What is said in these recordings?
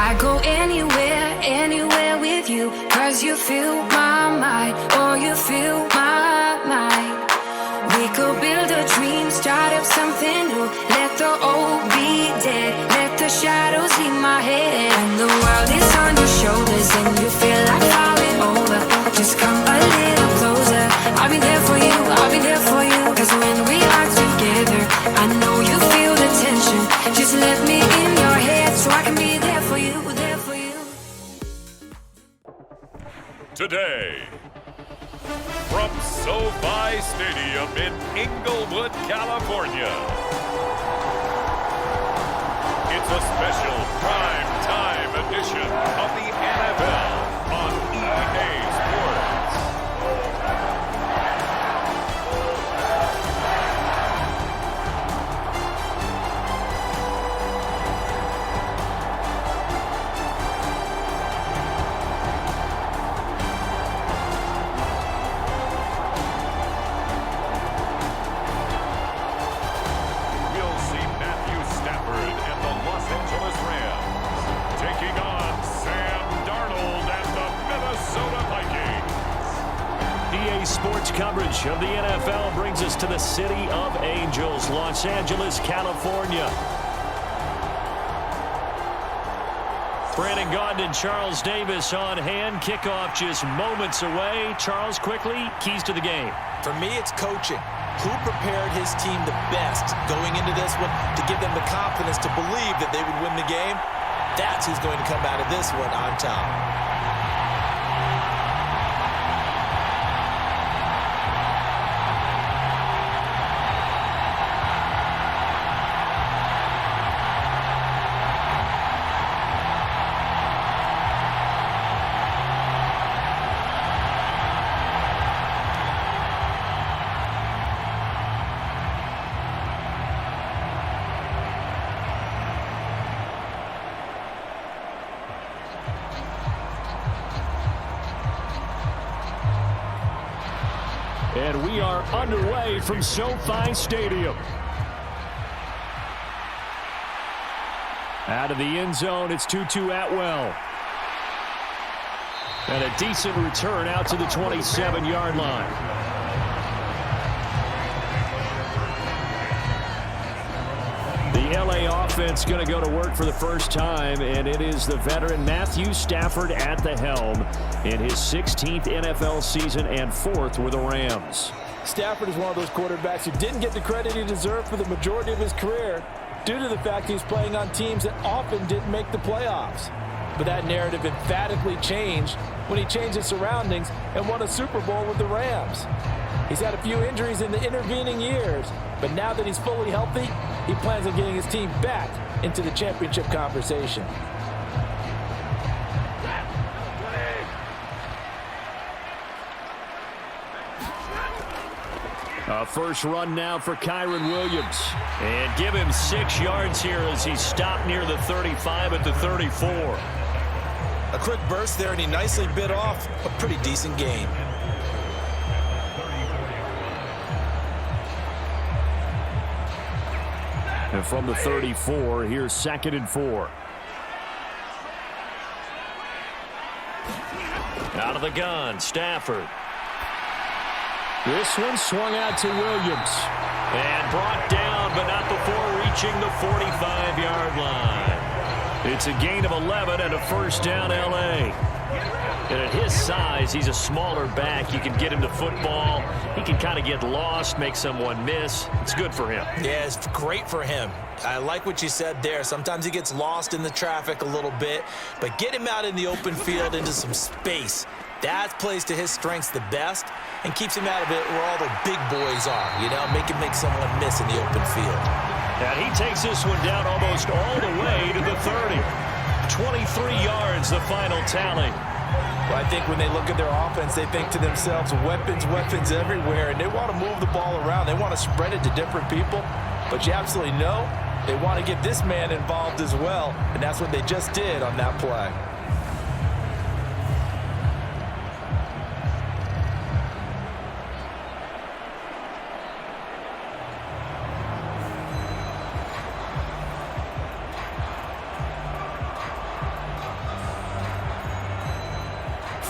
I go anywhere, anywhere with you, 'cause you fill my mind, or you fill my mind. We could build a dream, start up something new. Let the old be dead, let the shadows leave my head. And the world is on your shoulders and you feel like falling over. Just come a little closer. I'll be there for you, I'll be there for you. 'Cause when we are together, I know you feel the tension. Just let me in your head so I can be there for you, there for you. Today, from SOFI Stadium in Inglewood, California, it's a special prime time edition of the NFL on EA Sports. Sports coverage of the NFL brings us to the City of Angels, Los Angeles, California. Brandon Gaudin and Charles Davis on hand. Kickoff just moments away. Charles, quickly, keys to the game. For me, it's coaching. Who prepared his team the best going into this one to give them the confidence to believe that they would win the game? That's who's going to come out of this one on top. And we are underway from SoFi Stadium. Out of the end zone, it's Tutu Atwell. And a decent return out to the 27-yard line. The LA offense going to go to work for the first time, and it is the veteran Matthew Stafford at the helm in his 16th NFL season and 4th with the Rams. Stafford is one of those quarterbacks who didn't get the credit he deserved for the majority of his career due to the fact he's playing on teams that often didn't make the playoffs. But that narrative emphatically changed when he changed his surroundings and won a Super Bowl with the Rams. He's had a few injuries in the intervening years, but now that he's fully healthy, he plans on getting his team back into the championship conversation. First run now for Kyren Williams. And give him 6 yards here as he stopped near the 35 at the 34. A quick burst there, and he nicely bit off a pretty decent gain. And from the 34, here's 2nd and 4. Out of the gun, Stafford. This one swung out to Williams. And brought down, but not before reaching the 45-yard line. It's a gain of 11 and a first down, L.A. And at his size, he's a smaller back. You can get him to football. He can kind of get lost, make someone miss. It's good for him. Yeah, it's great for him. I like what you said there. Sometimes he gets lost in the traffic a little bit, but get him out in the open field into some space. That plays to his strengths the best and keeps him out of it where all the big boys are, you know, make someone miss in the open field. And he takes this one down almost all the way to the 30. 23 yards, the final tally. Well, I think when they look at their offense, they think to themselves, weapons, weapons everywhere, and they want to move the ball around. They want to spread it to different people, but you absolutely know they want to get this man involved as well, and that's what they just did on that play.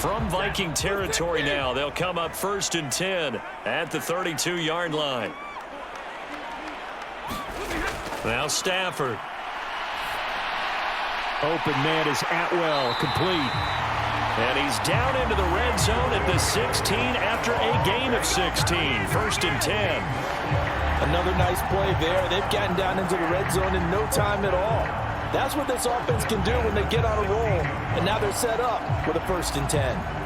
From Viking territory now, they'll come up 1st and 10 at the 32-yard line. Now Stafford. Open man is Atwell, complete. And he's down into the red zone at the 16 after a gain of 16. 1st and 10. Another nice play there. They've gotten down into the red zone in no time at all. That's what this offense can do when they get on a roll. And now they're set up with a 1st and 10.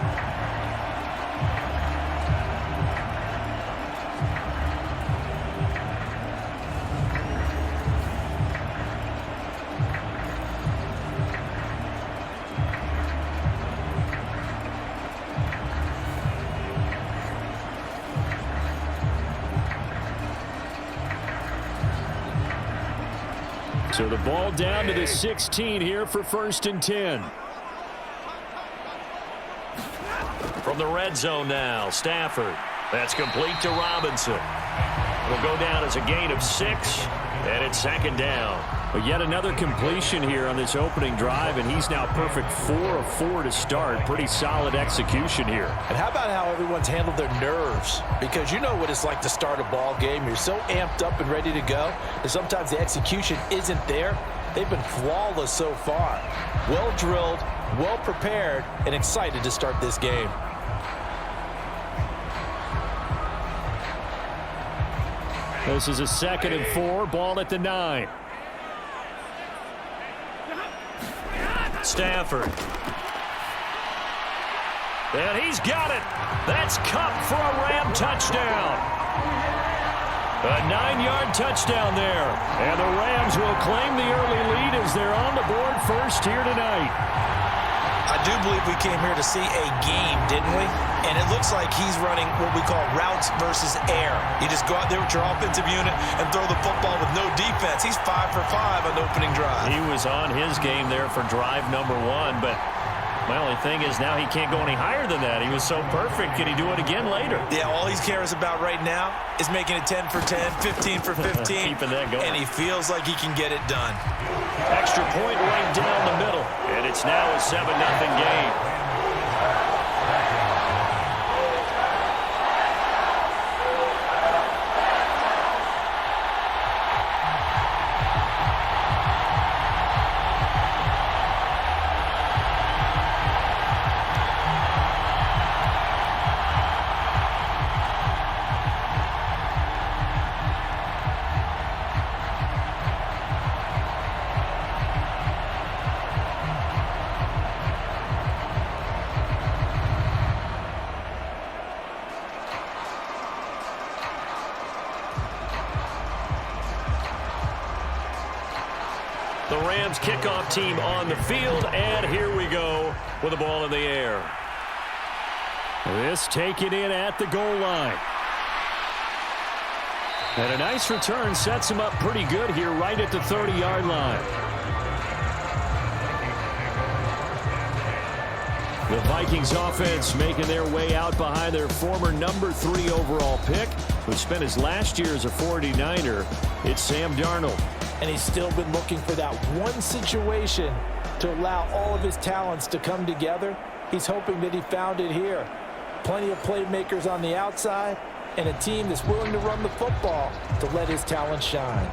So the ball down to the 16 here for 1st and 10. From the red zone now, Stafford. That's complete to Robinson. Will go down as a gain of 6, and it's 2nd down. But yet another completion here on this opening drive, and he's now perfect 4 of 4 to start. Pretty solid execution here. And how about how everyone's handled their nerves? Because you know what it's like to start a ball game. You're so amped up and ready to go, and sometimes the execution isn't there. They've been flawless so far. Well drilled, well prepared, and excited to start this game. This is a 2nd and 4, ball at the 9. Stafford. And he's got it. That's Cup for a Ram touchdown. A 9-yard touchdown there. And the Rams will claim the early lead as they're on the board first here tonight. I do believe we came here to see a game, didn't we? And it looks like he's running what we call routes versus air. You just go out there with your offensive unit and throw the football with no defense. He's 5 for 5 on the opening drive. He was on his game there for drive number 1, but my only thing is now he can't go any higher than that. He was so perfect. Can he do it again later? Yeah, all he cares about right now is making it 10 for 10, 15 for 15. Keeping that going. And he feels like he can get it done. Extra point right down the middle. And it's now a 7-0 game. The Rams kickoff team on the field, and here we go with the ball in the air. This taken in at the goal line. And a nice return sets him up pretty good here right at the 30-yard line. The Vikings offense making their way out behind their former number 3 overall pick, who spent his last year as a 49er. It's Sam Darnold. And he's still been looking for that one situation to allow all of his talents to come together. He's hoping that he found it here. Plenty of playmakers on the outside and a team that's willing to run the football to let his talent shine.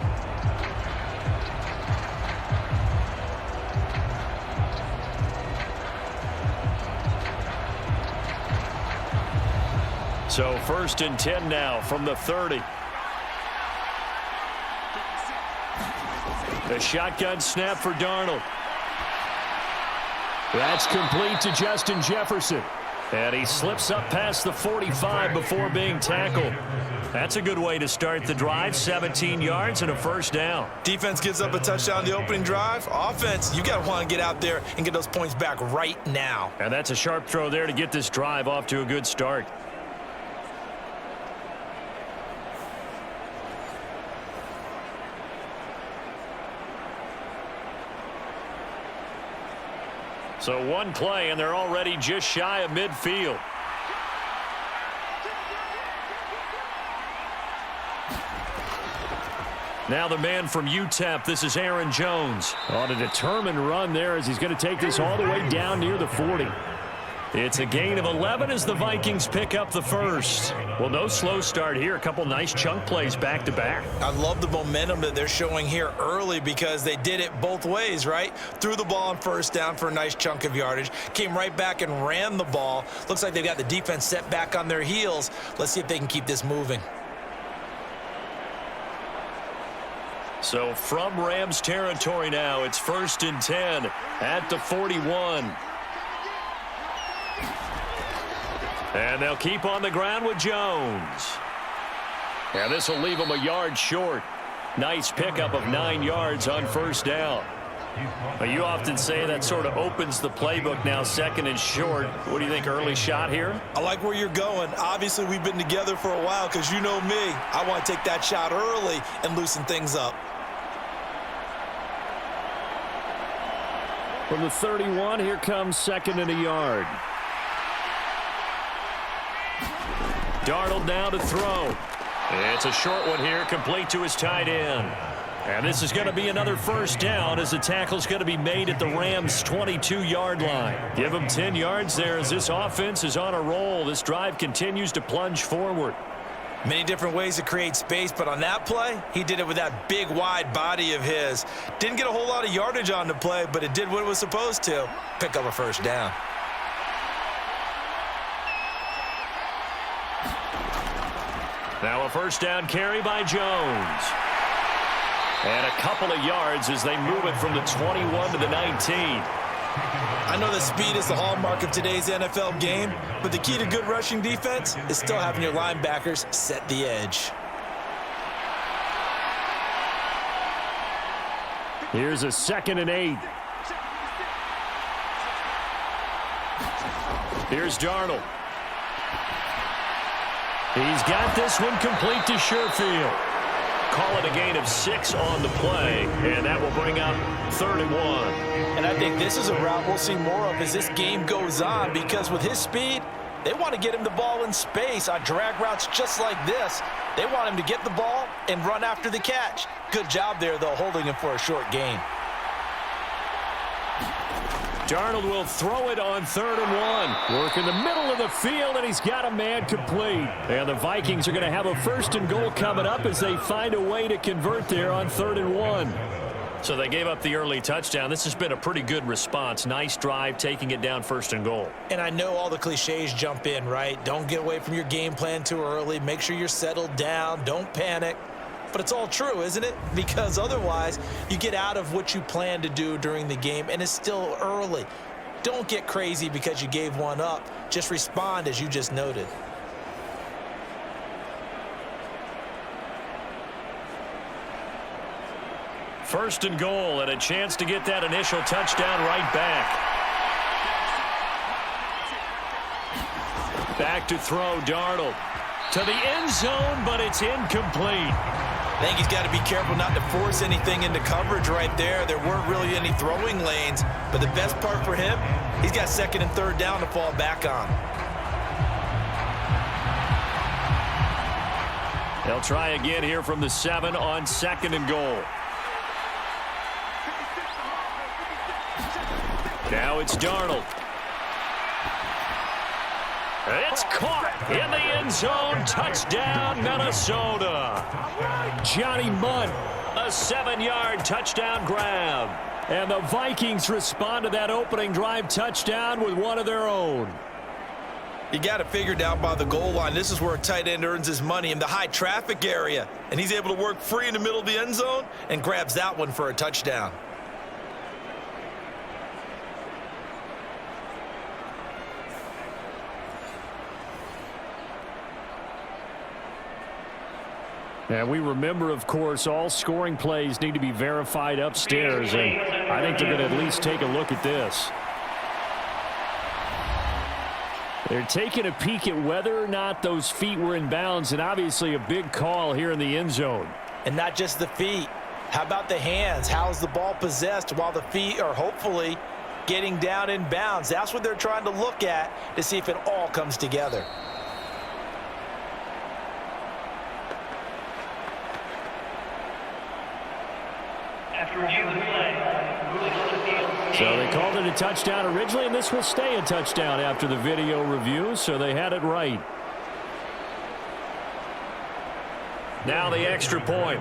So 1st and 10 now from the 30. The shotgun snap for Darnold. That's complete to Justin Jefferson. And he slips up past the 45 before being tackled. That's a good way to start the drive. 17 yards and a 1st down. Defense gives up a touchdown on the opening drive. Offense, you got to want to get out there and get those points back right now. And that's a sharp throw there to get this drive off to a good start. So one play, and they're already just shy of midfield. Now the man from UTEP, this is Aaron Jones. On a determined run there as he's going to take this all the way down near the 40. It's a gain of 11 as the Vikings pick up the first. Well, no slow start here. A couple nice chunk plays back-to-back. I love the momentum that they're showing here early because they did it both ways, right? Threw the ball on first down for a nice chunk of yardage, came right back and ran the ball. Looks like they've got the defense set back on their heels. Let's see if they can keep this moving. So from Rams territory now, it's 1st and 10 at the 41. And they'll keep on the ground with Jones. And this will leave them a yard short. Nice pickup of 9 yards on first down. Well, you often say that sort of opens the playbook now, 2nd and short. What do you think, early shot here? I like where you're going. Obviously, we've been together for a while because you know me. I want to take that shot early and loosen things up. From the 31, here comes 2nd and a yard. Darnold now to throw. It's a short one here, complete to his tight end. And this is going to be another first down as the tackle's going to be made at the Rams' 22-yard line. Give them 10 yards there as this offense is on a roll. This drive continues to plunge forward. Many different ways to create space, but on that play, he did it with that big, wide body of his. Didn't get a whole lot of yardage on the play, but it did what it was supposed to. Pick up a first down. Now a first down carry by Jones. And a couple of yards as they move it from the 21 to the 19. I know that speed is the hallmark of today's NFL game, but the key to good rushing defense is still having your linebackers set the edge. Here's a 2nd and 8. Here's Darnold. He's got this one complete to Sherfield. Call it a gain of 6 on the play, and that will bring up 3rd and 1. And I think this is a route we'll see more of as this game goes on, because with his speed, they want to get him the ball in space on drag routes just like this. They want him to get the ball and run after the catch. Good job there, though, holding him for a short gain. Darnold will throw it on 3rd and 1. Work in the middle of the field, and he's got a man complete. And the Vikings are going to have a 1st and goal coming up as they find a way to convert there on 3rd and 1. So they gave up the early touchdown. This has been a pretty good response. Nice drive, taking it down 1st and goal. And I know all the cliches jump in, right? Don't get away from your game plan too early. Make sure you're settled down. Don't panic. But it's all true, isn't it? Because otherwise, you get out of what you plan to do during the game, and it's still early. Don't get crazy because you gave one up. Just respond as you just noted. First and goal, and a chance to get that initial touchdown right back. Back to throw, Darnold. To the end zone, but it's incomplete. I think he's got to be careful not to force anything into coverage right there. There weren't really any throwing lanes, but the best part for him, he's got 2nd and 3rd down to fall back on. They'll try again here from the 7 on 2nd and goal. Now it's Darnold. It's caught in the end zone. Touchdown, Minnesota. Johnny Mundt, a 7-yard touchdown grab. And the Vikings respond to that opening drive touchdown with one of their own. You got to figure down by the goal line. This is where a tight end earns his money, in the high traffic area. And he's able to work free in the middle of the end zone and grabs that one for a touchdown. And we remember, of course, all scoring plays need to be verified upstairs, and I think they're going to at least take a look at this. They're taking a peek at whether or not those feet were in bounds, and obviously a big call here in the end zone. And not just the feet. How about the hands? How's the ball possessed while the feet are hopefully getting down in bounds? That's what they're trying to look at to see if it all comes together. So they called it a touchdown originally, and this will stay a touchdown after the video review, so they had it right. Now the extra point.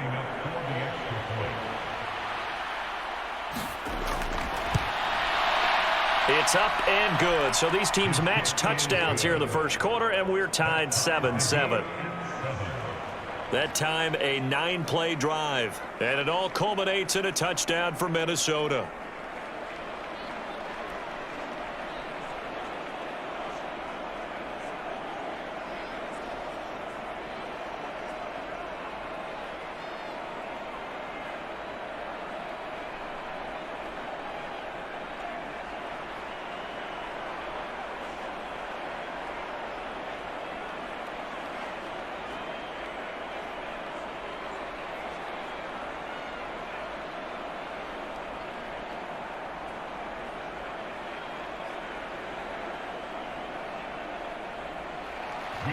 It's up and good. So these teams match touchdowns here in the first quarter, and we're tied 7-7. That time a 9-play drive, and it all culminates in a touchdown for Minnesota.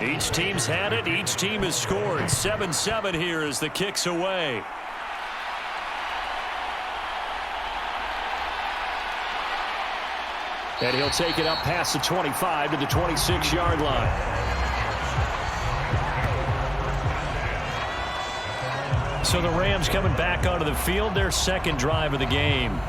Each team's had it. Each team has scored. 7-7 here as the kick's away. And he'll take it up past the 25 to the 26-yard line. So the Rams coming back onto the field, their second drive of the game.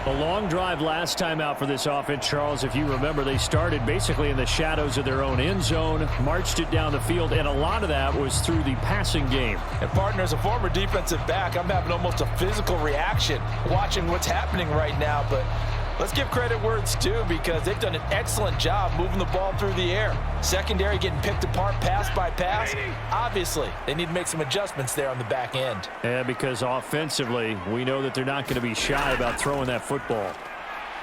A long drive last time out for this offense, Charles. If you remember, they started basically in the shadows of their own end zone, marched it down the field, and a lot of that was through the passing game. And partner, as a former defensive back, I'm having almost a physical reaction watching what's happening right now. But let's give credit where it's due, because they've done an excellent job moving the ball through the air. Secondary getting picked apart pass by pass. Obviously, they need to make some adjustments there on the back end. Yeah, because offensively, we know that they're not going to be shy about throwing that football.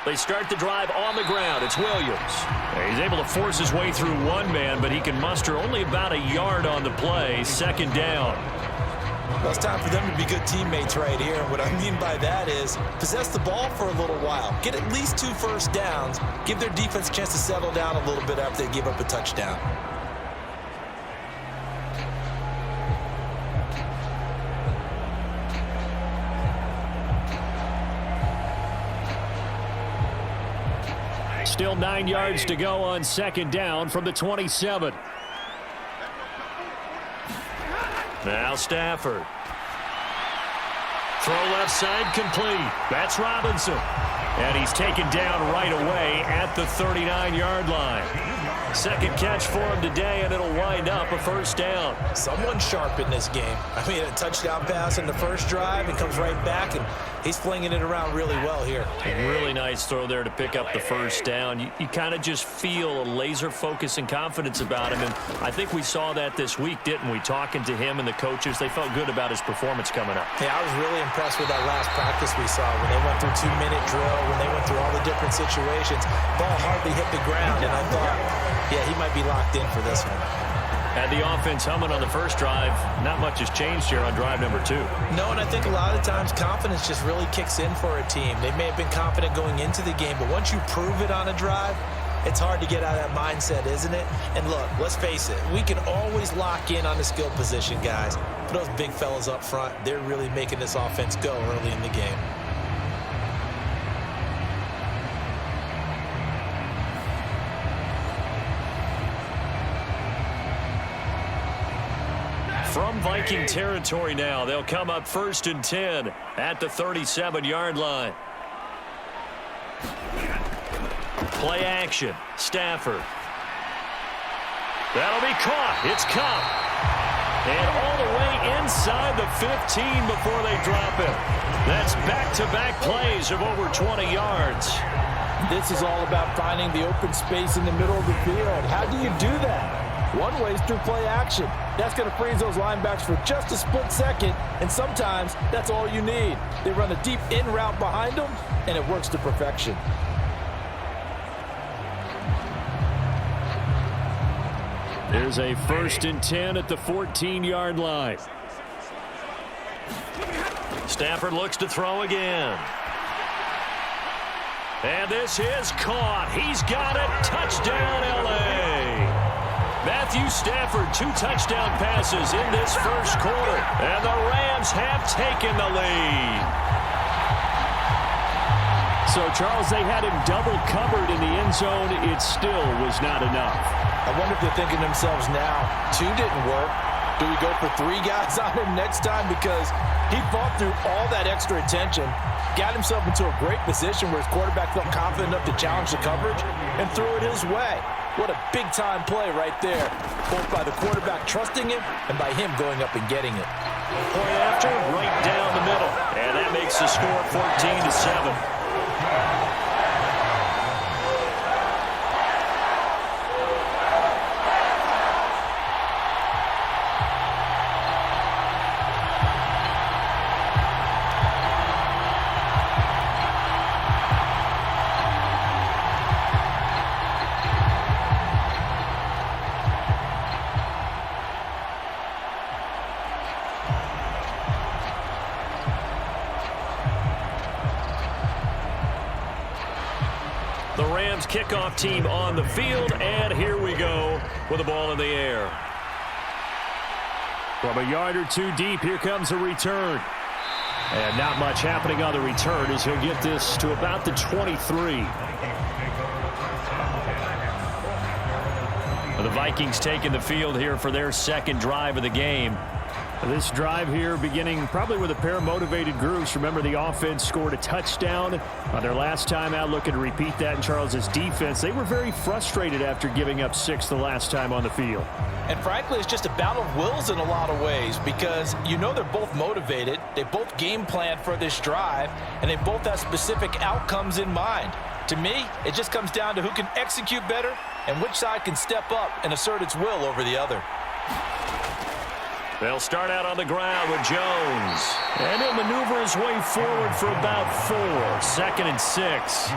They start the drive on the ground. It's Williams. He's able to force his way through one man, but he can muster only about a yard on the play. Second down. Well, it's time for them to be good teammates right here. And what I mean by that is possess the ball for a little while. Get at least 2 first downs. Give their defense a chance to settle down a little bit after they give up a touchdown. Still 9 yards to go on second down from the 27. Now Stafford. Throw left side complete. That's Robinson. And he's taken down right away at the 39-yard line. Second catch for him today, and it'll wind up a first down. Someone sharp in this game. I mean, a touchdown pass in the first drive and comes right back, and he's flinging it around really well here. A really nice throw there to pick up the first down. You kind of just feel a laser focus and confidence about him, and I think we saw that this week, didn't we? Talking to him and the coaches, they felt good about his performance coming up. Yeah, I was really impressed with that last practice we saw when they went through 2-minute drill, when they went through all the different situations. Ball hardly hit the ground, and I thought, yeah, he might be locked in for this one. And the offense humming on the first drive. Not much has changed here on drive number 2. No, and I think a lot of times confidence just really kicks in for a team. They may have been confident going into the game, but once you prove it on a drive, it's hard to get out of that mindset, isn't it? And look, let's face it, we can always lock in on the skill position, guys. For those big fellas up front, they're really making this offense go early in the game. From Viking territory now, they'll come up 1st and 10 at the 37-yard line. Play action. Stafford. That'll be caught. It's Cup. And all the way inside the 15 before they drop it. That's back-to-back plays of over 20 yards. This is all about finding the open space in the middle of the field. How do you do that? One way is through play action. That's going to freeze those linebackers for just a split second, and sometimes that's all you need. They run a deep in route behind them, and it works to perfection. There's a 1st and 10 at the 14-yard line. Stafford looks to throw again. And this is caught. He's got it. Touchdown, L.A. Matthew Stafford, 2 touchdown passes in this first quarter. And the Rams have taken the lead. So, Charles, they had him double covered in the end zone. It still was not enough. I wonder if they're thinking to themselves now, 2 didn't work. Do we go for 3 guys on him next time? Because he fought through all that extra attention, got himself into a great position where his quarterback felt confident enough to challenge the coverage and threw it his way. What a big-time play right there, both by the quarterback trusting him and by him going up and getting it. Point after, right down the middle. And that makes the score 14-7. The Rams kickoff team on the field, and here we go with the ball in the air. From a yard or 2 deep, here comes a return. And not much happening on the return as he'll get this to about the 23. The Vikings taking the field here for their second drive of the game. This drive here beginning probably with a pair of motivated groups. Remember, the offense scored a touchdown on their last time out, looking to repeat that in Charles's defense. They were very frustrated after giving up 6 the last time on the field. And frankly, it's just a battle of wills in a lot of ways because you know they're both motivated. They both game planned for this drive, and they both have specific outcomes in mind. To me, it just comes down to who can execute better and which side can step up and assert its will over the other. They'll start out on the ground with Jones. And he'll maneuver his way forward for about 4. 2nd and 6.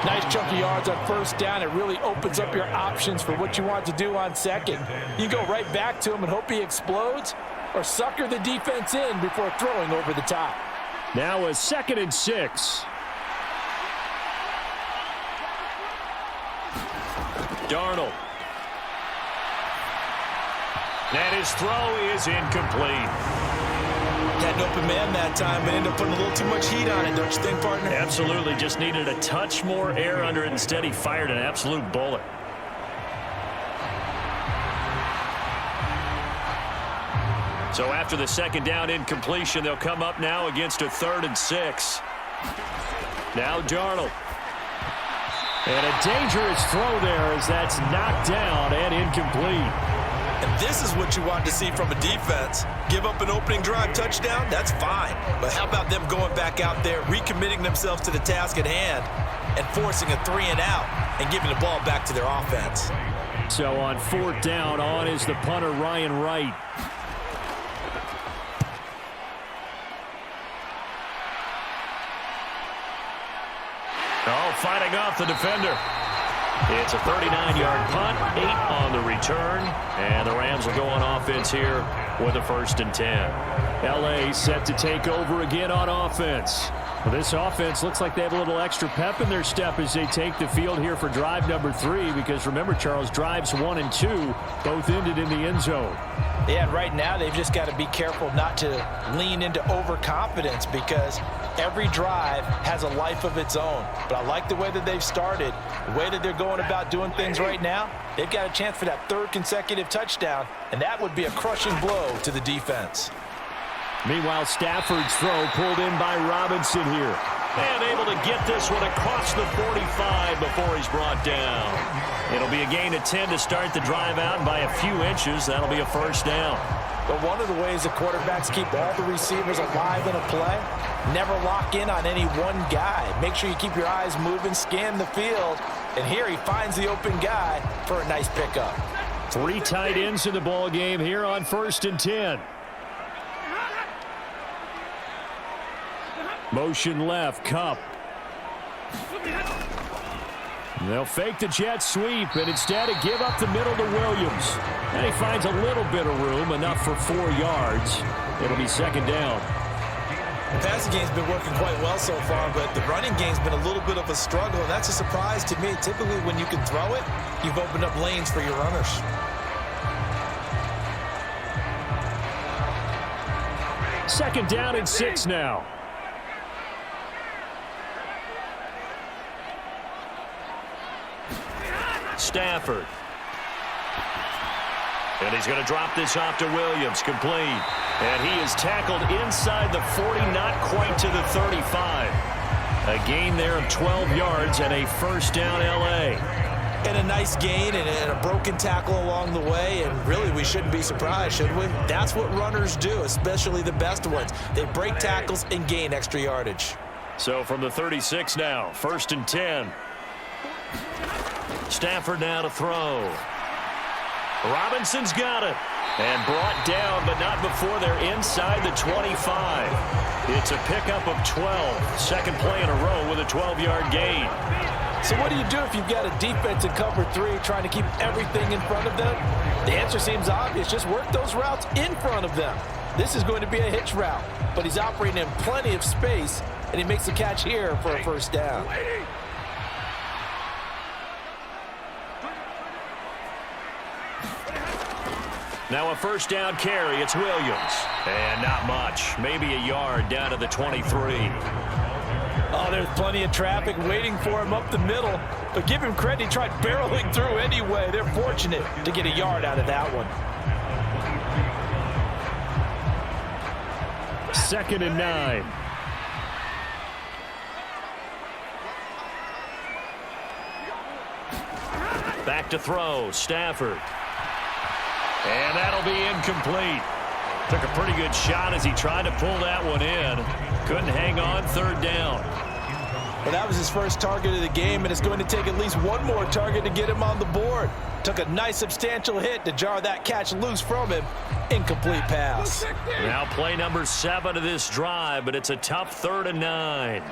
Nice chunk of yards on first down. It really opens up your options for what you want to do on second. You go right back to him and hope he explodes, or sucker the defense in before throwing over the top. Now a 2nd and 6. Darnold. And his throw is incomplete. Had an open man that time, but ended up putting a little too much heat on it, don't you think, partner? Absolutely. Just needed a touch more air under it. Instead, he fired an absolute bullet. So after the 2nd down incompletion, they'll come up now against a 3rd and 6. Now Darnold. And a dangerous throw there as that's knocked down and incomplete. And this is what you want to see from a defense. Give up an opening drive touchdown, that's fine. But how about them going back out there, recommitting themselves to the task at hand, and forcing a 3 and out, and giving the ball back to their offense. So on 4th down, on is the punter, Ryan Wright. Oh, fighting off the defender. It's a 39-yard punt, 8 on the return, and the Rams will go on offense here with a 1st and 10. L.A. set to take over again on offense. Well, this offense looks like they have a little extra pep in their step as they take the field here for drive number 3, because remember, Charles, drives 1 and 2 both ended in the end zone. Yeah, and right now they've just got to be careful not to lean into overconfidence because every drive has a life of its own. But I like the way that they've started, the way that they're going about doing things right now. They've got a chance for that 3rd consecutive touchdown, and that would be a crushing blow to the defense. Meanwhile, Stafford's throw pulled in by Robinson here. And able to get this one across the 45 before he's brought down. It'll be a gain of 10 to start the drive out by a few inches. That'll be a 1st down. But one of the ways that quarterbacks keep all the receivers alive in a play, never lock in on any one guy. Make sure you keep your eyes moving, scan the field. And here he finds the open guy for a nice pickup. 3 tight ends in the ball game here on 1st and 10. Motion left, Kupp. They'll fake the jet sweep and instead give up the middle to Williams. And he finds a little bit of room, enough for 4 yards. It'll be 2nd down. The passing game's been working quite well so far, but the running game's been a little bit of a struggle, and that's a surprise to me. Typically, when you can throw it, you've opened up lanes for your runners. Second down and 6 now. Stafford. And he's going to drop this off to Williams, complete. And he is tackled inside the 40, not quite to the 35. A gain there of 12 yards and a first down L.A. And a nice gain and a broken tackle along the way, and really we shouldn't be surprised, should we? That's what runners do, especially the best ones. They break tackles and gain extra yardage. So from the 36 now, 1st and 10. Stafford now to throw. Robinson's got it. And brought down, but not before they're inside the 25. It's a pickup of 12. Second play in a row with a 12-yard gain. So what do you do if you've got a defense in cover 3 trying to keep everything in front of them? The answer seems obvious. Just work those routes in front of them. This is going to be a hitch route, but he's operating in plenty of space, and he makes the catch here for a first down. Now a first down carry. It's Williams. And not much. Maybe a yard down to the 23. Oh, there's plenty of traffic waiting for him up the middle. But give him credit, he tried barreling through anyway. They're fortunate to get a yard out of that one. 2nd and 9. Back to throw. Stafford. And that'll be incomplete. Took a pretty good shot as he tried to pull that one in. Couldn't hang on. 3rd down. Well, that was his first target of the game, and it's going to take at least one more target to get him on the board. Took a nice substantial hit to jar that catch loose from him. Incomplete pass. Now play number 7 of this drive, but it's a tough 3rd and 9.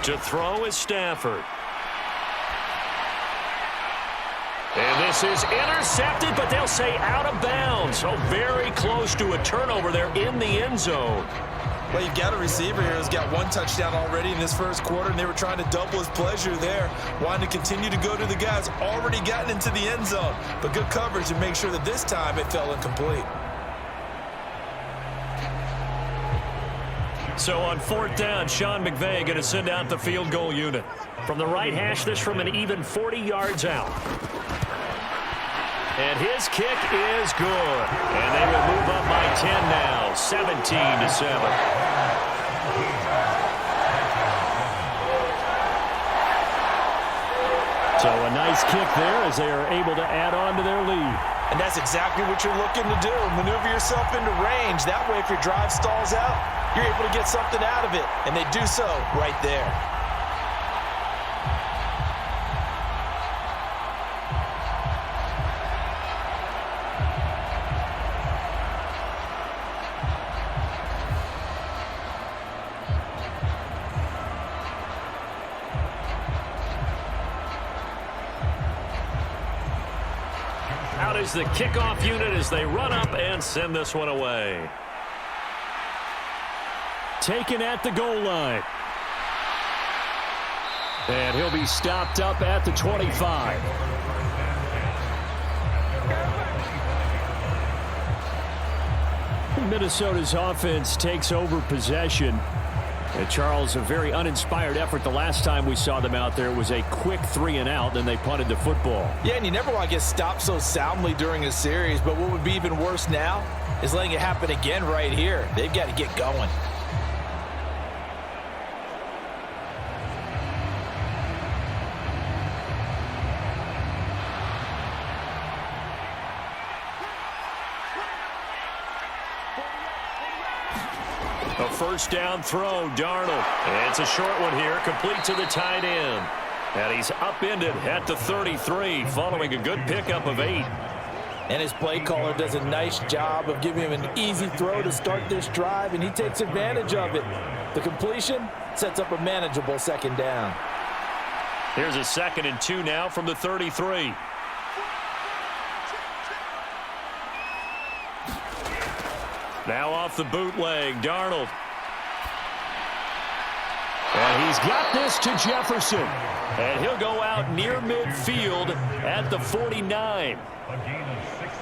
To throw is Stafford. And this is intercepted, but they'll say out of bounds. So very close to a turnover there in the end zone. Well, you've got a receiver here who's got 1 touchdown already in this first quarter, and they were trying to double his pleasure there, wanting to continue to go to the guys already gotten into the end zone. But good coverage to make sure that this time it fell incomplete. So on 4th down, Sean McVay going to send out the field goal unit. From the right hash, this from an even 40 yards out. And his kick is good. And they will move up by 10 now, 17-7. So a nice kick there as they are able to add on to their lead. And that's exactly what you're looking to do. Maneuver yourself into range. That way, if your drive stalls out, you're able to get something out of it. And they do so right there. Out is the kickoff unit as they run up and send this one away. Taken at the goal line. And he'll be stopped up at the 25. Minnesota's offense takes over possession. And Charles, a very uninspired effort the last time we saw them out there. It was a quick 3 and out, then they punted the football. Yeah, and you never want to get stopped so soundly during a series, but what would be even worse now is letting it happen again right here. They've got to get going. A first down throw, Darnold. And it's a short one here, complete to the tight end. And he's upended at the 33, following a good pickup of 8. And his play caller does a nice job of giving him an easy throw to start this drive, and he takes advantage of it. The completion sets up a manageable 2nd down. Here's a 2nd and 2 now from the 33. Now off the bootleg, Darnold. And he's got this to Jefferson. And he'll go out near midfield at the 49.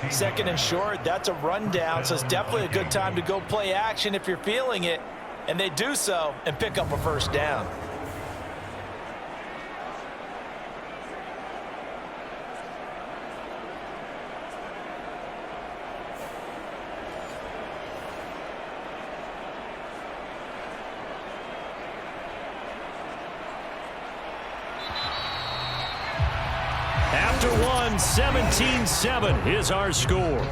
2nd and short, that's a rundown, so it's definitely a good time to go play action if you're feeling it. And they do so and pick up a first down. after one, 17-7 is our score.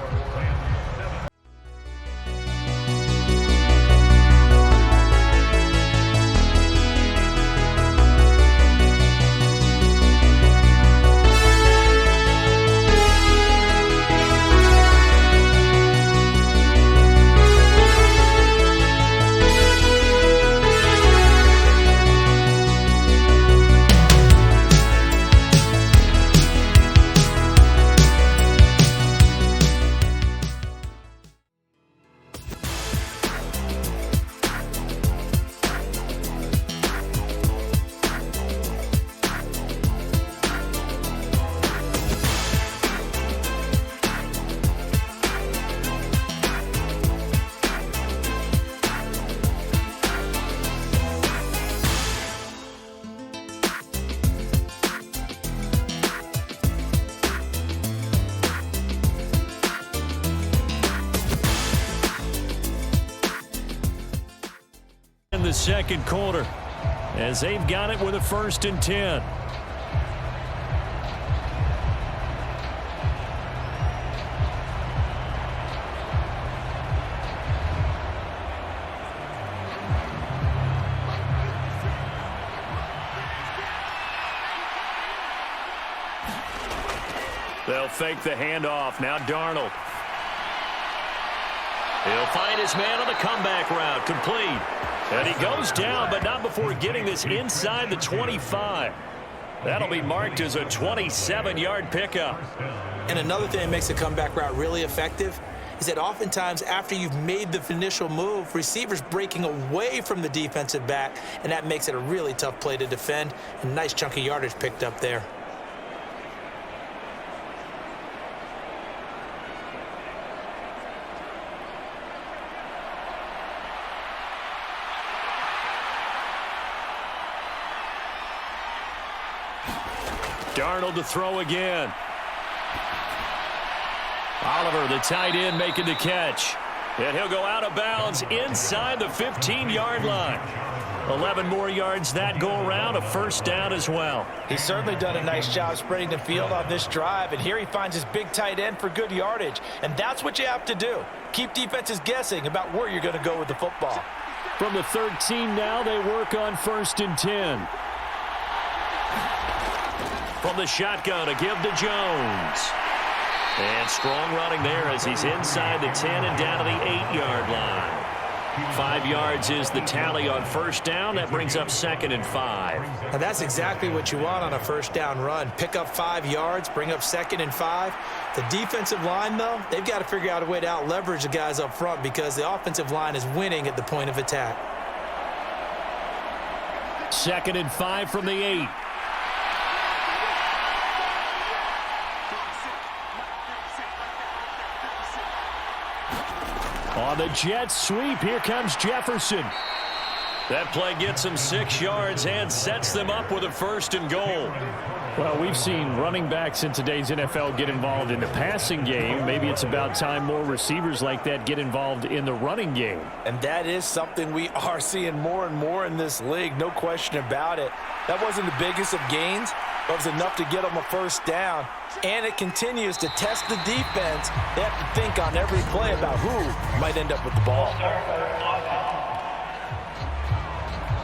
In the second quarter, as they've got it with a 1st and 10. They'll fake the handoff. Now Darnold. He'll find his man on the comeback route. Complete. And he goes down, but not before getting this inside the 25. That'll be marked as a 27-yard pickup. And another thing that makes the comeback route really effective is that oftentimes after you've made the initial move, receivers breaking away from the defensive back, and that makes it a really tough play to defend. A nice chunk of yardage picked up there. Darnold to throw again. Oliver, the tight end, making the catch. And he'll go out of bounds inside the 15-yard line. 11 more yards that go around, a 1st down as well. He's certainly done a nice job spreading the field on this drive, and here he finds his big tight end for good yardage. And that's what you have to do. Keep defenses guessing about where you're going to go with the football. From the 13 now, they work on 1st and 10. From the shotgun, a give to Jones. And strong running there as he's inside the 10 and down to the 8-yard line. 5 yards is the tally on 1st down. That brings up 2nd and 5. Now that's exactly what you want on a 1st down run. Pick up 5 yards, bring up 2nd and 5. The defensive line, though, they've got to figure out a way to out-leverage the guys up front because the offensive line is winning at the point of attack. 2nd and 5 from the 8. On the jet sweep, here comes Jefferson. That play gets them 6 yards and sets them up with a 1st and goal. Well, we've seen running backs in today's NFL get involved in the passing game. Maybe it's about time more receivers like that get involved in the running game. And that is something we are seeing more and more in this league, no question about it. That wasn't the biggest of gains, but it was enough to get them a 1st down. And it continues to test the defense. They have to think on every play about who might end up with the ball.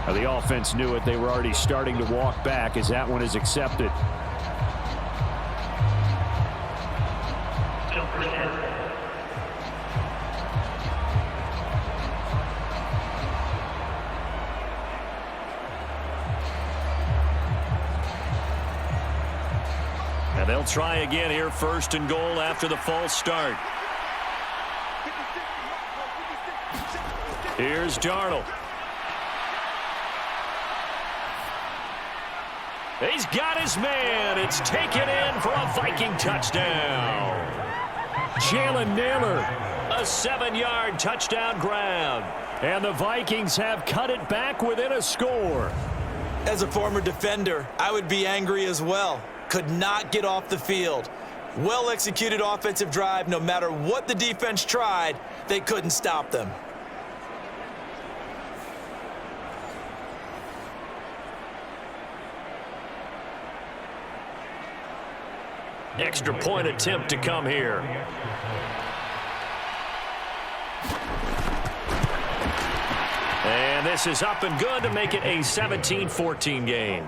Now, the offense knew it. They were already starting to walk back as that one is accepted. And they'll try again here, 1st and goal after the false start. Here's Darnold. He's got his man. It's taken in for a Viking touchdown. Jalen Naylor, a 7-yard touchdown grab. And the Vikings have cut it back within a score. As a former defender, I would be angry as well. Could not get off the field. Well-executed offensive drive. No matter what the defense tried, they couldn't stop them. Extra point attempt to come here. And this is up and good to make it a 17-14 game.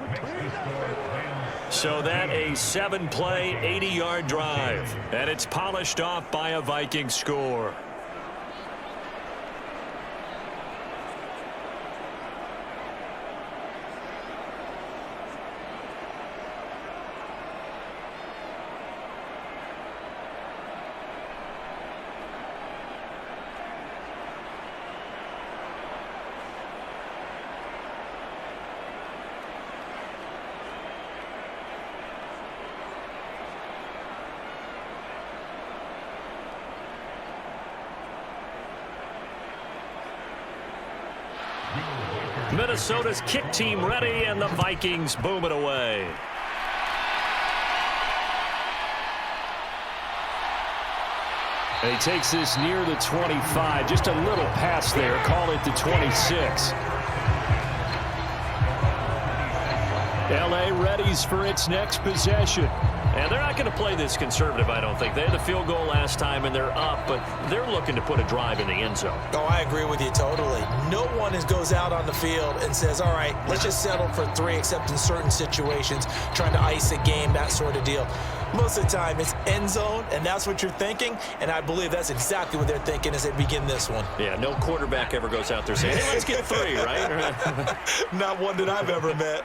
So that a 7-play, 80-yard drive. And it's polished off by a Viking score. Minnesota's kick team ready, and the Vikings boom it away. And he takes this near the 25. Just a little pass there. Call it the 26. L.A. readies for its next possession. And they're not going to play this conservative, I don't think. They had the field goal last time, and they're up, but they're looking to put a drive in the end zone. Oh, I agree with you totally. No one goes out on the field and says, all right, let's just settle for 3, except in certain situations, trying to ice a game, that sort of deal. Most of the time, it's end zone, and that's what you're thinking, and I believe that's exactly what they're thinking as they begin this one. Yeah, no quarterback ever goes out there saying, hey, let's get 3, right? Not one that I've ever met.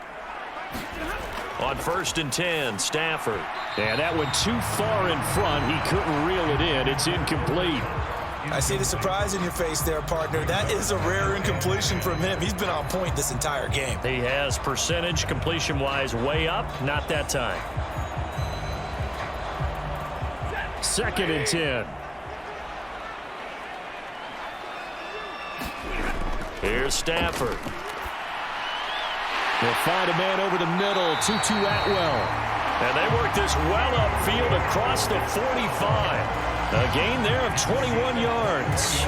On 1st and 10, Stafford. Yeah, that went too far in front. He couldn't reel it in. It's incomplete. I see the surprise in your face there, partner. That is a rare incompletion from him. He's been on point this entire game. He has percentage completion-wise way up. Not that time. 2nd and 10. Here's Stafford. They'll find a man over the middle. 2-2 Atwell. And they work this well upfield across the 45. A gain there of 21 yards.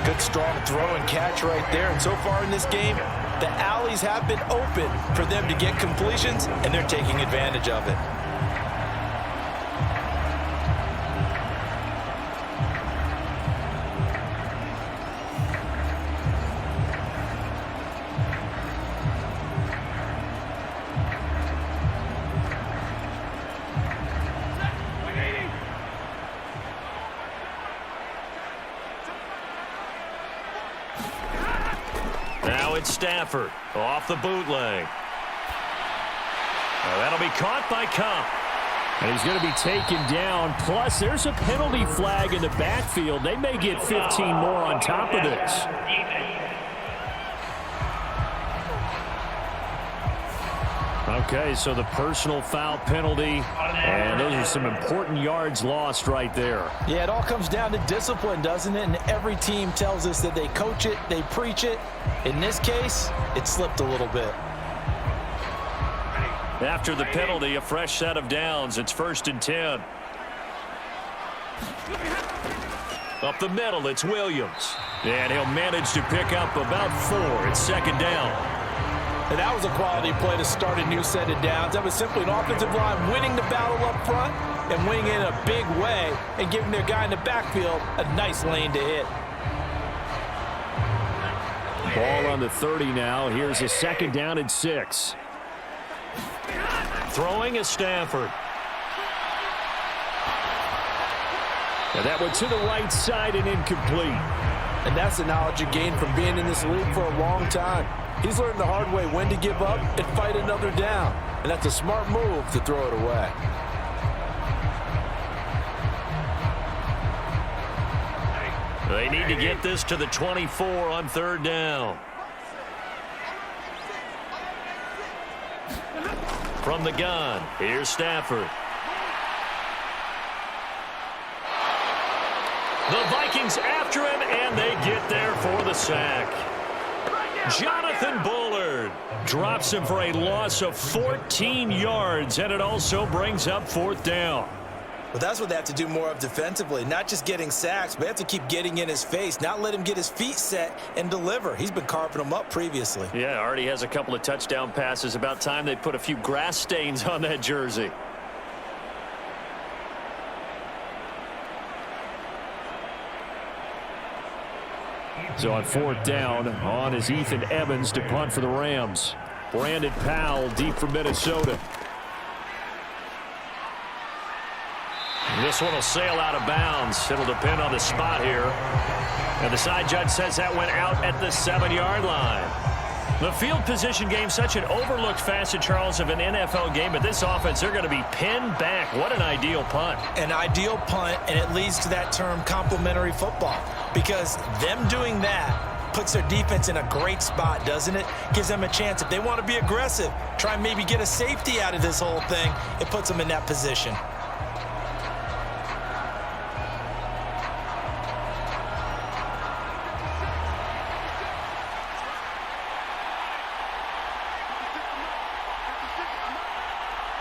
Good strong throw and catch right there. And so far in this game, the alleys have been open for them to get completions, and they're taking advantage of it. Now it's Stafford off the bootleg. That'll be caught by Cup. And he's going to be taken down. Plus, there's a penalty flag in the backfield. They may get 15 more on top of this. Okay, so the personal foul penalty, and those are some important yards lost right there. Yeah, it all comes down to discipline, doesn't it? And every team tells us that they coach it, they preach it. In this case, it slipped a little bit. After the penalty, a fresh set of downs. It's 1st and 10. Up the middle, it's Williams. And he'll manage to pick up about 4. It's 2nd down. And that was a quality play to start a new set of downs. That was simply an offensive line winning the battle up front and winning in a big way and giving their guy in the backfield a nice lane to hit. Ball on the 30 now. Here's a 2nd down and 6. Throwing is Stafford. And that went to the right side and incomplete. And that's the knowledge you gain from being in this league for a long time. He's learned the hard way when to give up and fight another down. And that's a smart move to throw it away. They need to get this to the 24 on 3rd down. From the gun, here's Stafford. The Vikings after him, and they get there for the sack. Jonathan Bullard drops him for a loss of 14 yards, and it also brings up 4th down. Well, that's what they have to do more of defensively, not just getting sacks, but they have to keep getting in his face, not let him get his feet set and deliver. He's been carving them up previously. Yeah, already has a couple of touchdown passes. About time they put a few grass stains on that jersey. So on 4th down, on is Ethan Evans to punt for the Rams. Brandon Powell deep for Minnesota. This one will sail out of bounds. It'll depend on the spot here. And the side judge says that went out at the 7-yard line. The field position game, such an overlooked facet, Charles, of an NFL game. But this offense, they're going to be pinned back. What an ideal punt. An ideal punt, and it leads to that term complementary football. Because them doing that puts their defense in a great spot, doesn't it? Gives them a chance. If they want to be aggressive, try and maybe get a safety out of this whole thing, it puts them in that position.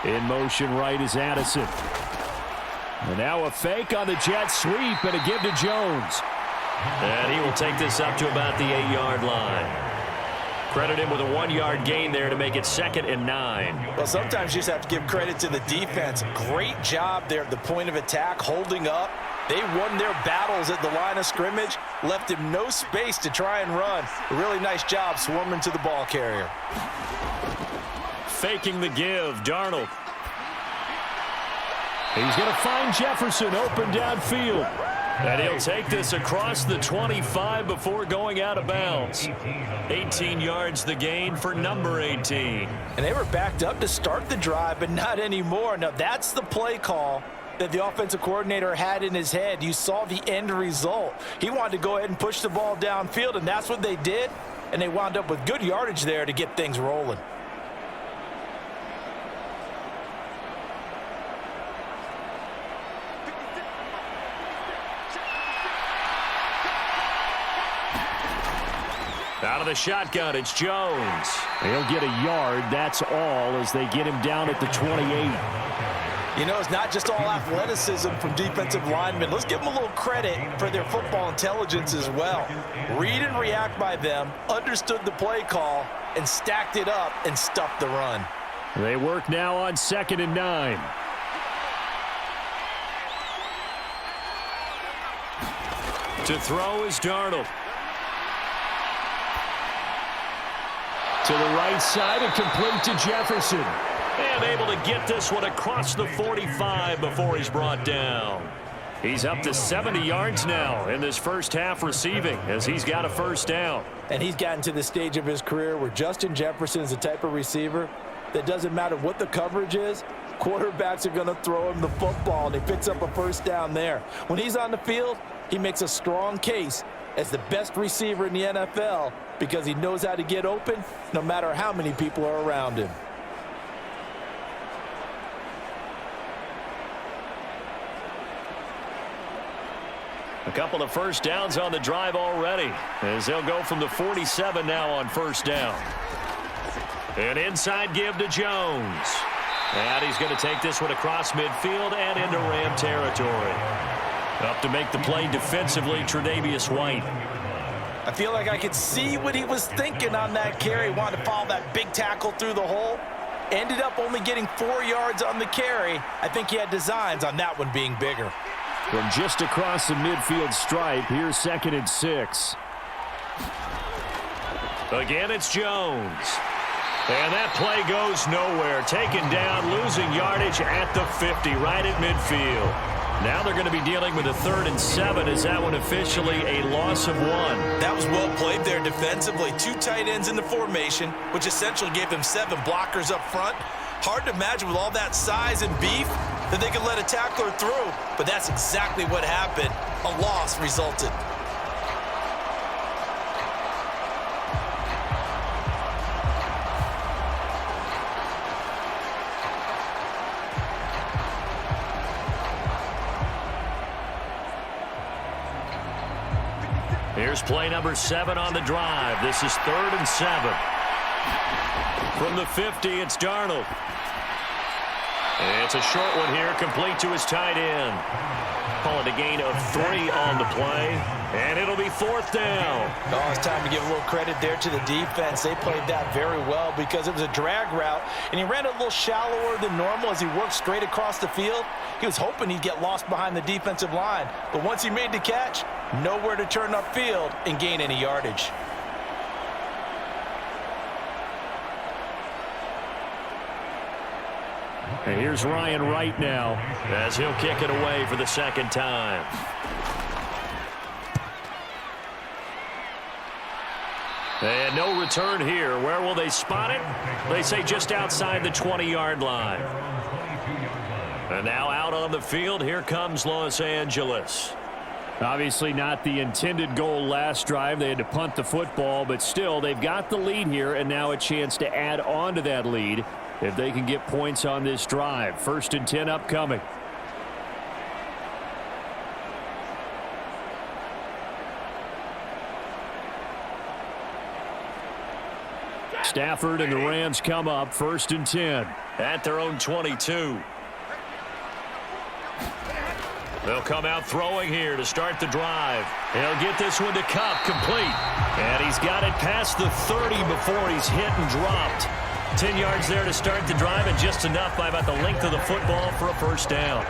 In motion right is Addison. And now a fake on the jet sweep and a give to Jones. And he will take this up to about the 8-yard line. Credit him with a 1-yard gain there to make it 2nd and 9. Well, sometimes you just have to give credit to the defense. Great job there at the point of attack, holding up. They won their battles at the line of scrimmage, left him no space to try and run. A really nice job swarming to the ball carrier. Faking the give, Darnold. He's going to find Jefferson open downfield. And he'll take this across the 25 before going out of bounds. 18 yards the gain for number 18. And they were backed up to start the drive, but not anymore. Now, that's the play call that the offensive coordinator had in his head. You saw the end result. He wanted to go ahead and push the ball downfield, and that's what they did. And they wound up with good yardage there to get things rolling. Out of the shotgun, it's Jones. He'll get a yard, that's all, as they get him down at the 28. You know, it's not just all athleticism from defensive linemen. Let's give them a little credit for their football intelligence as well. Read and react by them, understood the play call, and stacked it up and stuffed the run. They work now on 2nd and 9. To throw is Darnold. To the right side and complete to Jefferson. And able to get this one across the 45 before he's brought down. He's up to 70 yards now in this first half receiving as he's got a 1st down. And he's gotten to the stage of his career where Justin Jefferson is the type of receiver that doesn't matter what the coverage is, quarterbacks are going to throw him the football, and he picks up a 1st down there. When he's on the field, he makes a strong case as the best receiver in the NFL because he knows how to get open no matter how many people are around him. A couple of 1st downs on the drive already as they'll go from the 47 now on 1st down. An inside give to Jones. And he's going to take this one across midfield and into Ram territory. Up to make the play defensively, Tre'Davious White. I feel like I could see what he was thinking on that carry. Wanted to follow that big tackle through the hole. Ended up only getting 4 yards on the carry. I think he had designs on that one being bigger. From just across the midfield stripe, here's 2nd and 6. Again, it's Jones. And that play goes nowhere. Taken down, losing yardage at the 50, right at midfield. Now they're going to be dealing with a 3rd and 7. Is that one officially a loss of 1? That was well played there defensively. 2 tight ends in the formation, which essentially gave them 7 blockers up front. Hard to imagine with all that size and beef that they could let a tackler through, but that's exactly what happened. A loss resulted. Here's play number 7 on the drive. This is 3rd and 7. From the 50, it's Darnold. It's a short one here, complete to his tight end. Call it a gain of 3 on the play, and it'll be 4th down. Oh, it's time to give a little credit there to the defense. They played that very well because it was a drag route, and he ran a little shallower than normal as he worked straight across the field. He was hoping he'd get lost behind the defensive line, but once he made the catch, Nowhere to turn upfield and gain any yardage. And here's Ryan Wright now as he'll kick it away for the second time. And no return here. Where will they spot it? They say just outside the 20-yard line. And now out on the field, here comes Los Angeles. Obviously not the intended goal last drive. They had to punt the football, but still they've got the lead here, and now a chance to add on to that lead if they can get points on this drive. 1st and 10 upcoming. Stafford and the Rams come up 1st and 10 at their own 22. They'll come out throwing here to start the drive. He'll get this one to Kupp, complete. And he's got it past the 30 before he's hit and dropped. 10 yards there to start the drive, and just enough by about the length of the football for a first down.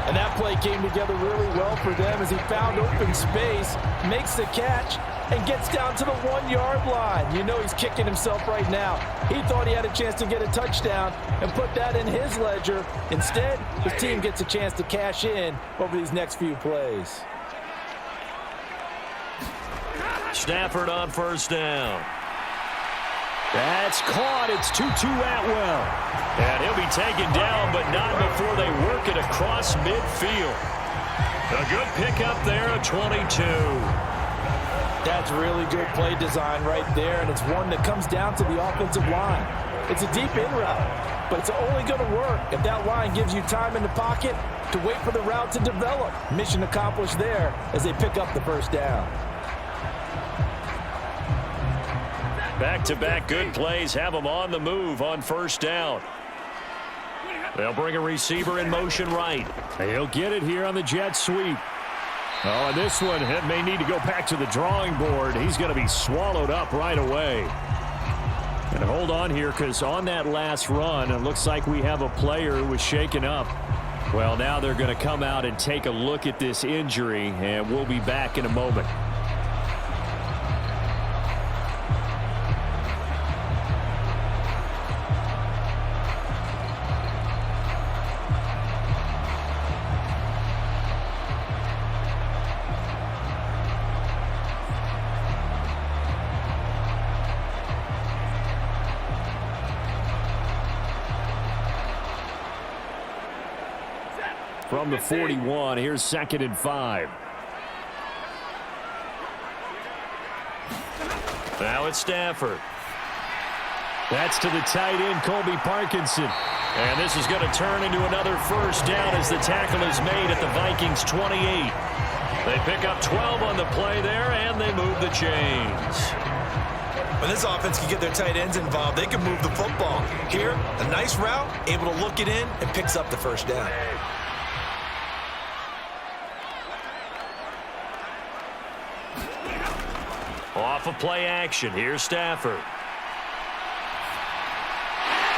And that play came together really well for them as he found open space, makes the catch, and gets down to the 1-yard line. You know he's kicking himself right now. He thought he had a chance to get a touchdown and put that in his ledger. Instead, his team gets a chance to cash in over these next few plays. Stafford on first down. That's caught. It's Tutu Atwell. And he'll be taken down, but not before they work it across midfield. A good pickup there, a 22. That's really good play design right there, and it's one that comes down to the offensive line. It's a deep in route, but it's only going to work if that line gives you time in the pocket to wait for the route to develop. Mission accomplished there as they pick up the first down. Back-to-back good plays have them on the move on first down. They'll bring a receiver in motion right. He'll get it here on the jet sweep. Oh, and this one may need to go back to the drawing board. He's going to be swallowed up right away. And hold on here, because on that last run, it looks like we have a player who was shaken up. Well, now they're going to come out and take a look at this injury, and we'll be back in a moment. From the 41, here's 2nd and 5. Now it's Stafford. That's to the tight end, Colby Parkinson. And this is going to turn into another first down as the tackle is made at the Vikings 28. They pick up 12 on the play there, and they move the chains. When this offense can get their tight ends involved, they can move the football. Here, a nice route, able to look it in, and picks up the first down. Off of play action, here's Stafford.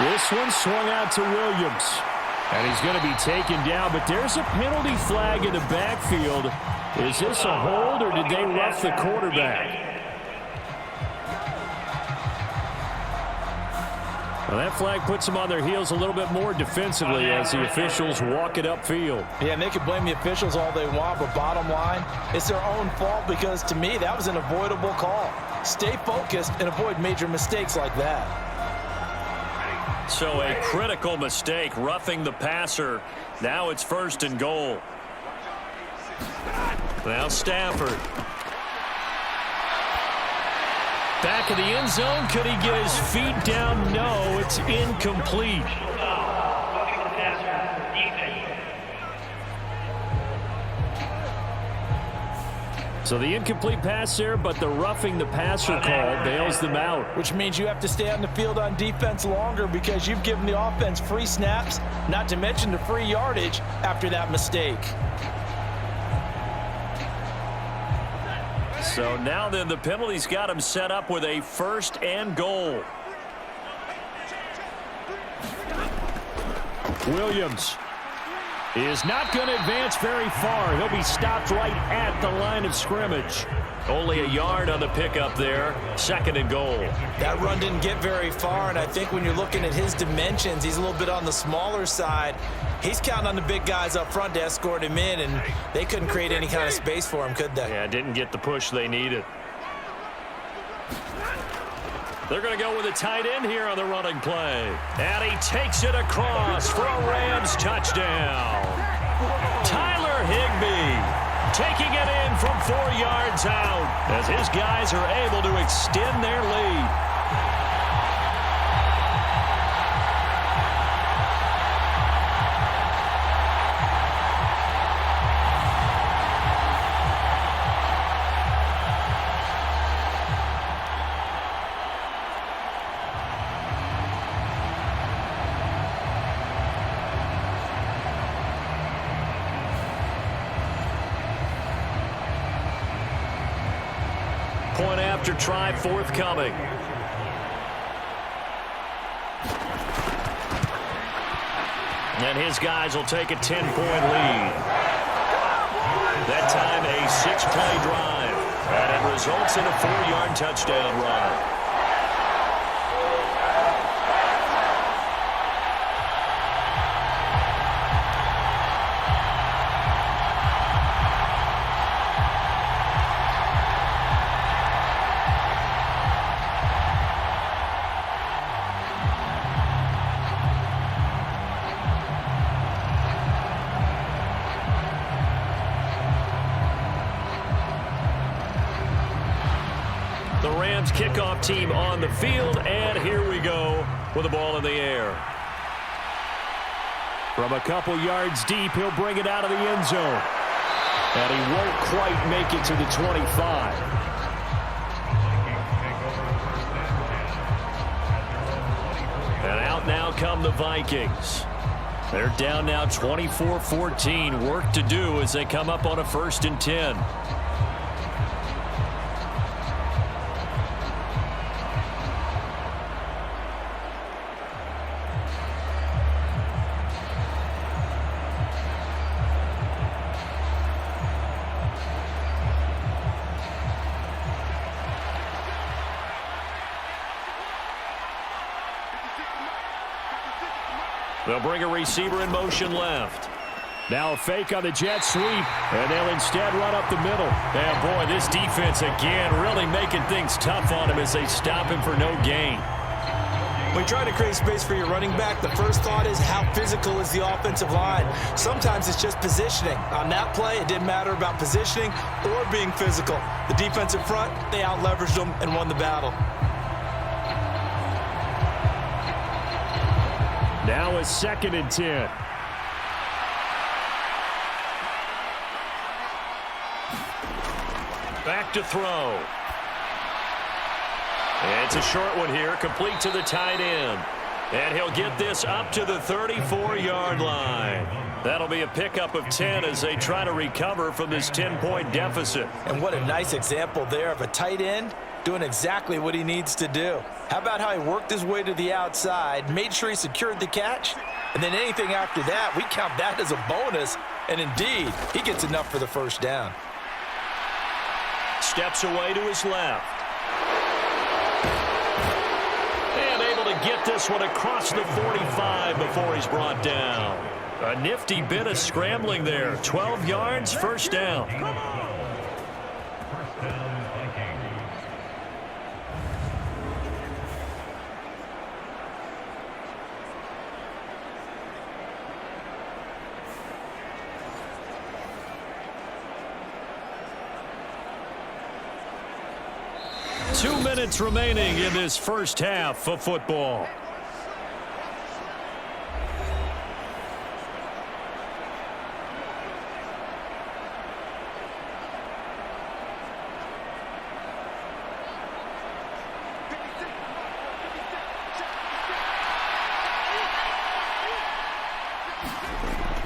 This one swung out to Williams. And he's going to be taken down, but there's a penalty flag in the backfield. Is this a hold, or did they rough the quarterback? Well, that flag puts them on their heels a little bit more defensively as the officials walk it upfield. Yeah, and they can blame the officials all they want, but bottom line, it's their own fault because, to me, that was an avoidable call. Stay focused and avoid major mistakes like that. So a critical mistake, roughing the passer. Now it's 1st and goal. Now Stafford. Back of the end zone. Could he get his feet down? No, it's incomplete. So the incomplete pass there, but the roughing the passer call bails them out. Which means you have to stay on the field on defense longer because you've given the offense free snaps, not to mention the free yardage after that mistake. So now then the penalty's got him set up with a 1st and goal. Williams. is not going to advance very far. He'll be stopped right at the line of scrimmage. Only a yard on the pickup there. 2nd and goal. That run didn't get very far, and I think when you're looking at his dimensions, he's a little bit on the smaller side. He's counting on the big guys up front to escort him in, and they couldn't create any kind of space for him, could they? Yeah, didn't get the push they needed. They're going to go with a tight end here on the running play. And he takes it across for a Rams touchdown. Tyler Higbee taking it in from 4 yards out as his guys are able to extend their lead. Point after try forthcoming. And his guys will take a 10-point lead. That time a 6-play drive. And it results in a 4-yard touchdown run. The Rams kickoff team on the field, and here we go with the ball in the air. From a couple yards deep, he'll bring it out of the end zone. And he won't quite make it to the 25. And out now come the Vikings. They're down now 24-14. Work to do as they come up on a 1st and 10. They'll bring a receiver in motion left. Now a fake on the jet sweep, and they'll instead run up the middle. And boy, this defense again really making things tough on him as they stop him for no gain. When you try to create space for your running back, the first thought is how physical is the offensive line. Sometimes it's just positioning. On that play, it didn't matter about positioning or being physical. The defensive front, they out-leveraged them and won the battle. Now a 2nd and 10. Back to throw. It's a short one here, complete to the tight end. And he'll get this up to the 34-yard line. That'll be a pickup of 10 as they try to recover from this 10-point deficit. And what a nice example there of a tight end doing exactly what he needs to do. How about how he worked his way to the outside, made sure he secured the catch, and then anything after that, we count that as a bonus. And indeed, he gets enough for the 1st down. Steps away to his left. And able to get this one across the 45 before he's brought down. A nifty bit of scrambling there. 12 yards, 1st down. 2 minutes remaining in this 1st half of football.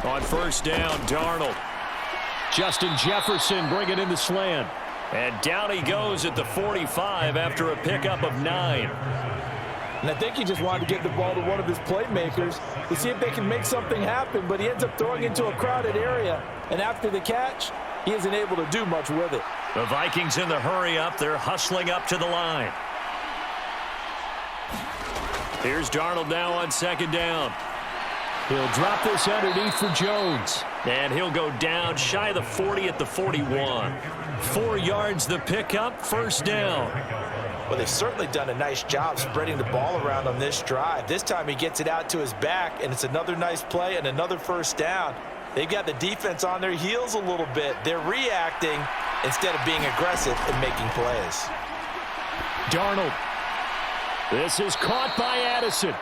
On 1st down, Darnold. Justin Jefferson bringing in the slant. And down he goes at the 45 after a pickup of 9. And I think he just wanted to get the ball to one of his playmakers to see if they can make something happen, but he ends up throwing into a crowded area, and after the catch, he isn't able to do much with it. The Vikings in the hurry up. They're hustling up to the line. Here's Darnold now on second down. He'll drop this underneath for Jones. And he'll go down shy of the 40 at the 41. 4 yards the pickup, first down. Well, they've certainly done a nice job spreading the ball around on this drive. This time he gets it out to his back, and it's another nice play and another first down. They've got the defense on their heels a little bit. They're reacting instead of being aggressive and making plays. Darnold. This is caught by Addison.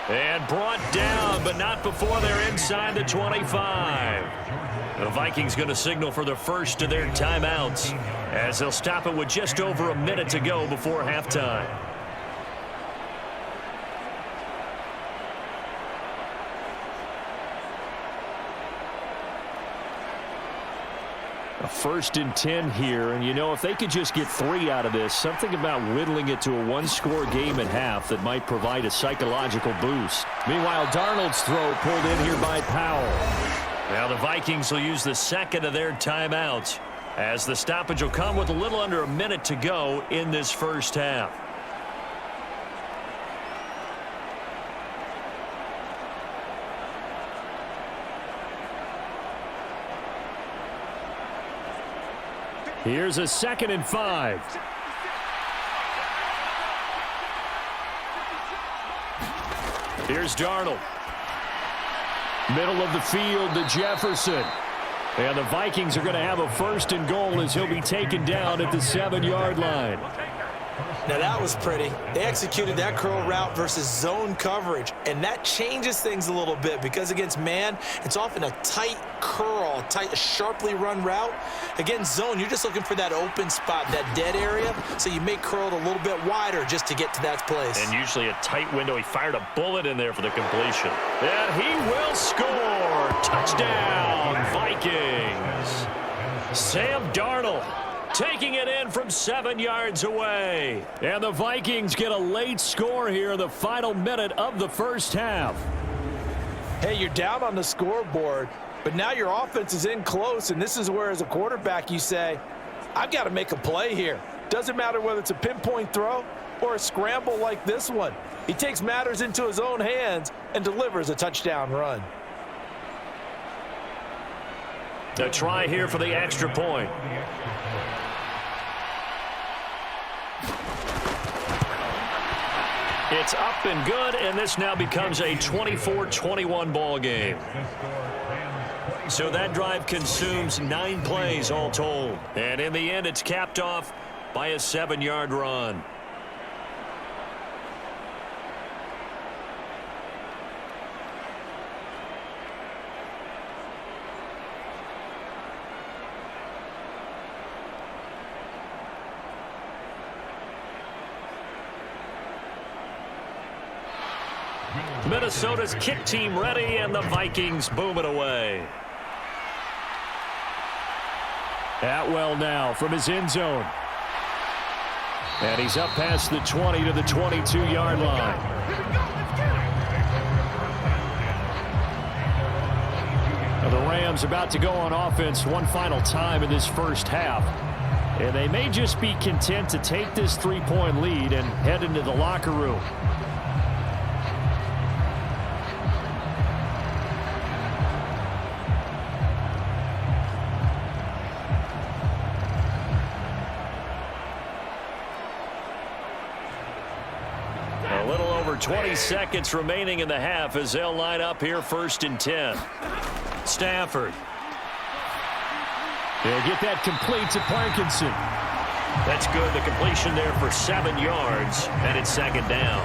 And brought down, but not before they're inside the 25. The Vikings going to signal for the first of their timeouts as they'll stop it with just over a minute to go before halftime. A 1st and 10 here, and you know, if they could just get 3 out of this, something about whittling it to a 1-score game at half that might provide a psychological boost. Meanwhile, Darnold's throw pulled in here by Powell. Now the Vikings will use the second of their timeouts as the stoppage will come with a little under a minute to go in this first half. Here's a 2nd and 5. Here's Darnold. Middle of the field to Jefferson. And the Vikings are going to have a 1st and goal as he'll be taken down at the 7-yard line. Now that was pretty. They executed that curl route versus zone coverage, and that changes things a little bit because against man, it's often a tight curl, tight, sharply run route. Against zone, you're just looking for that open spot, that dead area, so you may curl it a little bit wider just to get to that place. And usually a tight window. He fired a bullet in there for the completion. And he will score. Touchdown, Vikings. Sam Darnold taking it in from 7 yards away. And the Vikings get a late score here in the final minute of the first half. Hey, you're down on the scoreboard, but now your offense is in close, and this is where, as a quarterback, you say, I've got to make a play here. Doesn't matter whether it's a pinpoint throw or a scramble like this one. He takes matters into his own hands and delivers a touchdown run. A try here for the extra point. It's up and good, and this now becomes a 24-21 ball game. So that drive consumes 9 plays all told. And in the end, it's capped off by a 7-yard run. Minnesota's kick team ready, and the Vikings boom it away. Atwell now from his end zone. And he's up past the 20 to the 22-yard line. Now the Rams about to go on offense one final time in this first half. And they may just be content to take this 3-point lead and head into the locker room. A little over 20 seconds remaining in the half as they'll line up here 1st and 10. Stafford. They'll get that complete to Parkinson. That's good. The completion there for 7 yards, and it's 2nd down.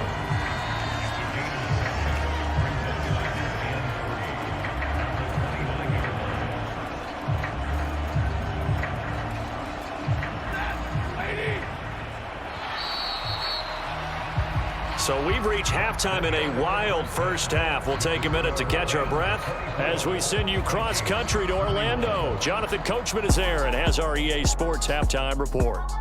So we've reached halftime in a wild first half. We'll take a minute to catch our breath as we send you cross-country to Orlando. Jonathan Coachman is there and has our EA Sports Halftime Report.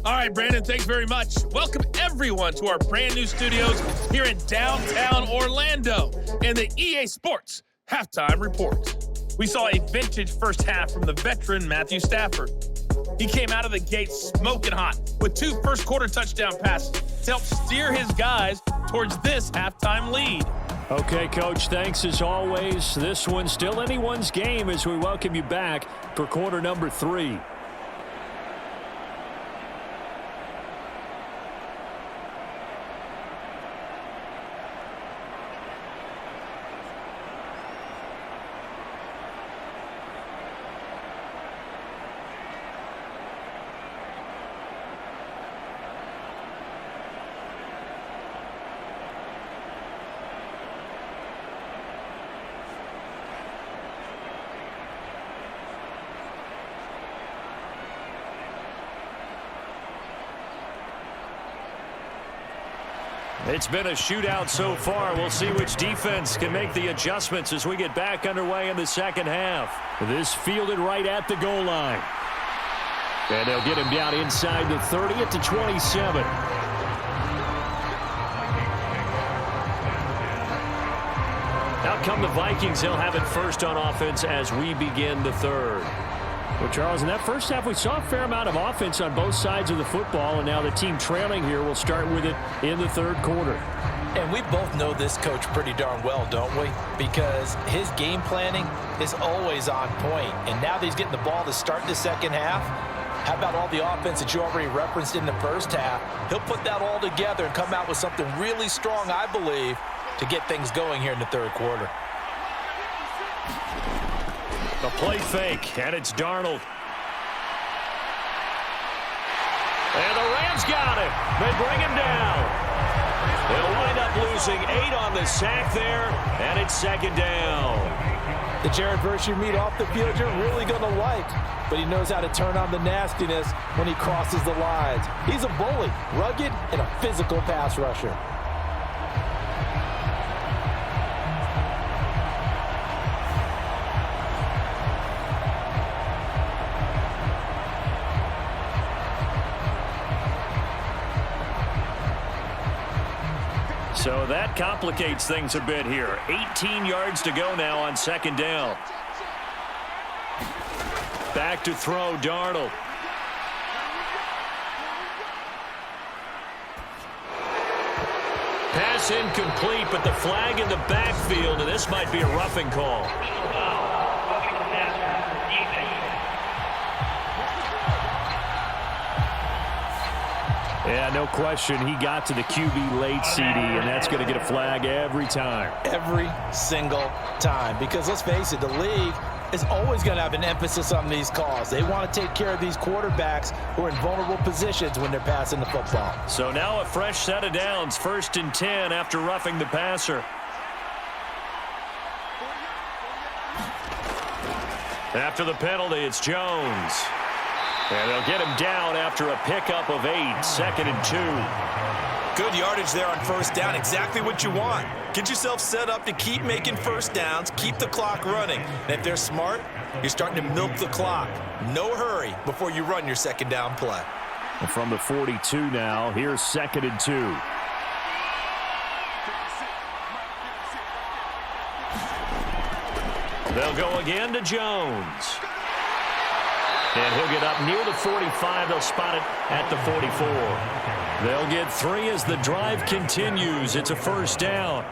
All right, Brandon, thanks very much. Welcome, everyone, to our brand new studios here in downtown Orlando and the EA Sports Halftime Report. We saw a vintage first half from the veteran Matthew Stafford. He came out of the gate smoking hot with 2 first-quarter touchdown passes to help steer his guys towards this halftime lead. Okay, Coach, thanks as always. This one's still anyone's game as we welcome you back for quarter number 3. It's been a shootout so far. We'll see which defense can make the adjustments as we get back underway in the second half. This fielded right at the goal line. And they'll get him down inside the 30 at the 27. Out come the Vikings. They'll have it first on offense as we begin the third. Well, Charles, in that first half, we saw a fair amount of offense on both sides of the football, and now the team trailing here will start with it in the third quarter. And we both know this coach pretty darn well, don't we? Because his game planning is always on point. And now that he's getting the ball to start the second half, how about all the offense that you already referenced in the first half? He'll put that all together and come out with something really strong, I believe, to get things going here in the third quarter. A play fake, and it's Darnold. And the Rams got him. They bring him down. They'll wind up losing 8 on the sack there, and it's second down. The Jared Verse you meet off the field you're really going to like, but he knows how to turn on the nastiness when he crosses the lines. He's a bully, rugged, and a physical pass rusher. So that complicates things a bit here. 18 yards to go now on second down. Back to throw, Darnold. Pass incomplete, but the flag in the backfield, and this might be a roughing call. Yeah, no question. He got to the QB late, CD, and that's going to get a flag every time. Every single time. Because let's face it, the league is always going to have an emphasis on these calls. They want to take care of these quarterbacks who are in vulnerable positions when they're passing the football. So now a fresh set of downs, 1st and 10 after roughing the passer. After the penalty, it's Jones. And they'll get him down after a pickup of 8, 2nd and 2. Good yardage there on first down, exactly what you want. Get yourself set up to keep making first downs, keep the clock running. And if they're smart, you're starting to milk the clock. No hurry before you run your second down play. And from the 42 now, here's 2nd and 2. They'll go again to Jones. And he'll get up near the 45. They'll spot it at the 44. They'll get 3 as the drive continues. It's a first down.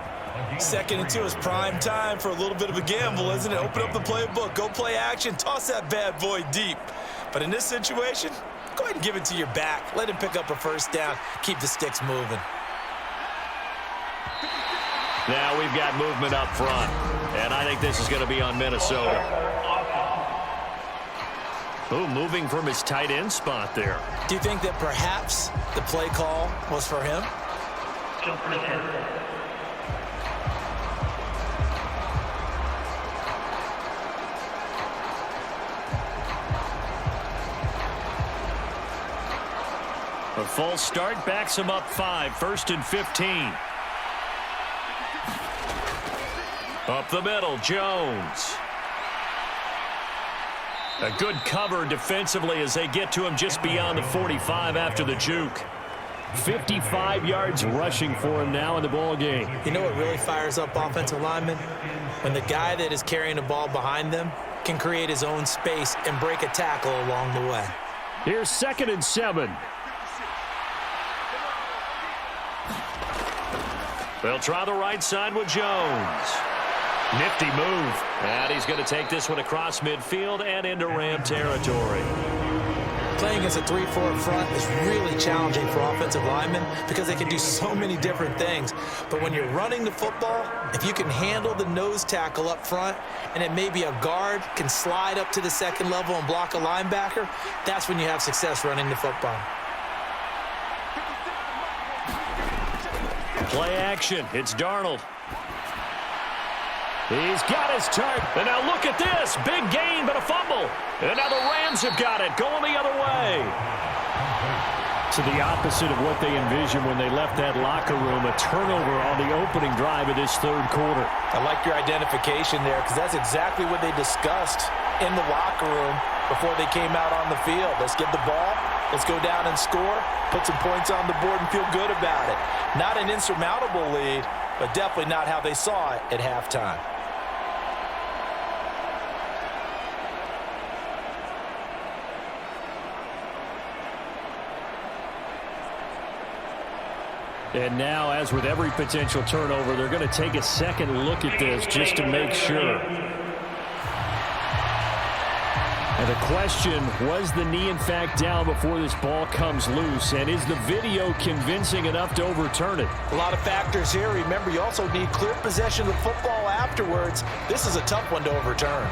2nd and 2 is prime time for a little bit of a gamble, isn't it? Open up the playbook, go play action, toss that bad boy deep. But in this situation, go ahead and give it to your back. Let him pick up a first down. Keep the sticks moving. Now we've got movement up front. And I think this is going to be on Minnesota. Oh, moving from his tight end spot there. Do you think that perhaps the play call was for him? A false start backs him up 5, 1st and 15. Up the middle, Jones. A good cover defensively as they get to him just beyond the 45 after the juke. 55 yards rushing for him now in the ball game. You know what really fires up offensive linemen? When the guy that is carrying the ball behind them can create his own space and break a tackle along the way. Here's 2nd and 7. They'll try the right side with Jones. Nifty move. And he's going to take this one across midfield and into Ram territory. Playing against a 3-4 front is really challenging for offensive linemen because they can do so many different things. But when you're running the football, if you can handle the nose tackle up front and it may be a guard can slide up to the 2nd level and block a linebacker, that's when you have success running the football. Play action. It's Darnold. He's got his target. And now look at this. Big gain, but a fumble. And now the Rams have got it. Going the other way. To the opposite of what they envisioned when they left that locker room. A turnover on the opening drive of this 3rd quarter. I like your identification there because that's exactly what they discussed in the locker room before they came out on the field. Let's get the ball. Let's go down and score. Put some points on the board and feel good about it. Not an insurmountable lead, but definitely not how they saw it at halftime. And now, as with every potential turnover, they're going to take a second look at this just to make sure. And the question, was the knee in fact down before this ball comes loose? And is the video convincing enough to overturn it? A lot of factors here. Remember, you also need clear possession of the football afterwards. This is a tough one to overturn.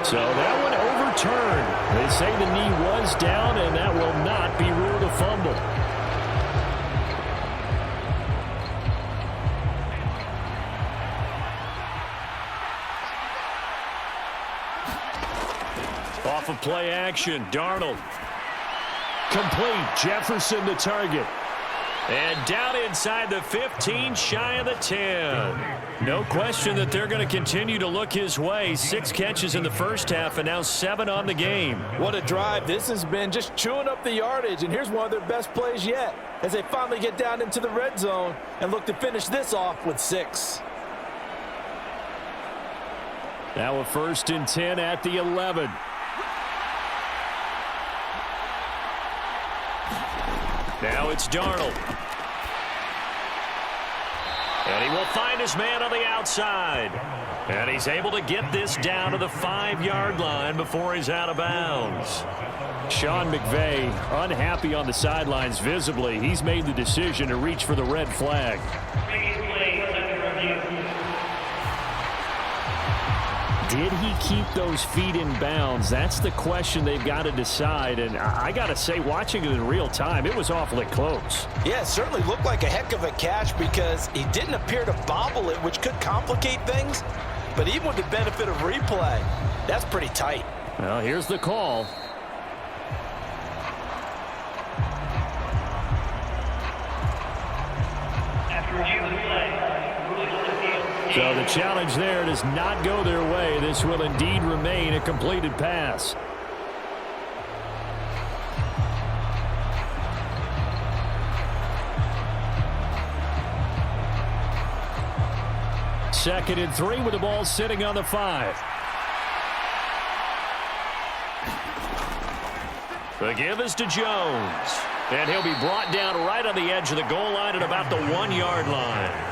So that one overturned. They say the knee was down, and that will not be ruled a fumble. Off of play action, Darnold. Complete. Jefferson the target. And down inside the 15, shy of the 10. No question that they're going to continue to look his way. 6 catches in the first half and now 7 on the game. What a drive this has been, just chewing up the yardage. And here's one of their best plays yet as they finally get down into the red zone and look to finish this off with 6. Now a 1st and 10 at the 11. Now it's Darnold. And he will find his man on the outside. And he's able to get this down to the 5-yard line before he's out of bounds. Sean McVay unhappy on the sidelines visibly. He's made the decision to reach for the red flag. Did he keep those feet in bounds? That's the question they've got to decide. And I got to say, watching it in real time, it was awfully close. Yeah, it certainly looked like a heck of a catch because he didn't appear to bobble it, which could complicate things. But even with the benefit of replay, that's pretty tight. Well, here's the call. So the challenge there does not go their way. This will indeed remain a completed pass. Second and 3 with the ball sitting on the 5. The give is to Jones. And he'll be brought down right on the edge of the goal line at about the 1-yard line.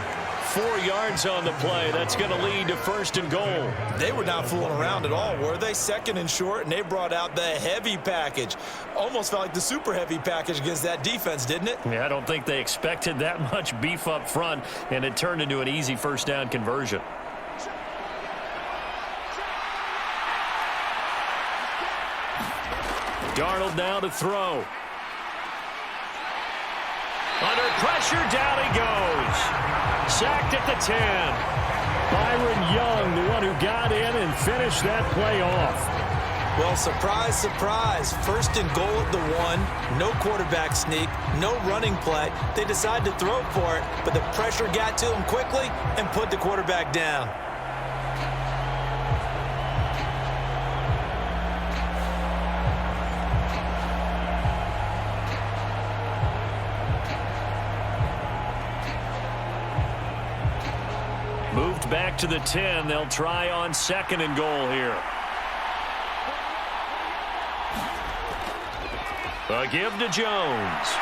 4 yards on the play. That's going to lead to 1st and goal. They were not fooling around at all, were they? 2nd and short, and they brought out the heavy package. Almost felt like the super heavy package against that defense, didn't it? Yeah, I don't think they expected that much beef up front, and it turned into an easy 1st down conversion. Darnold now to throw. Under pressure, down he goes. Sacked at the 10. Byron Young, the one who got in and finished that play off. Well, surprise, surprise. First and goal at the 1. No quarterback sneak. No running play. They decide to throw for it, but the pressure got to them quickly and put the quarterback down. Moved back to the 10. They'll try on second and goal here. A give to Jones.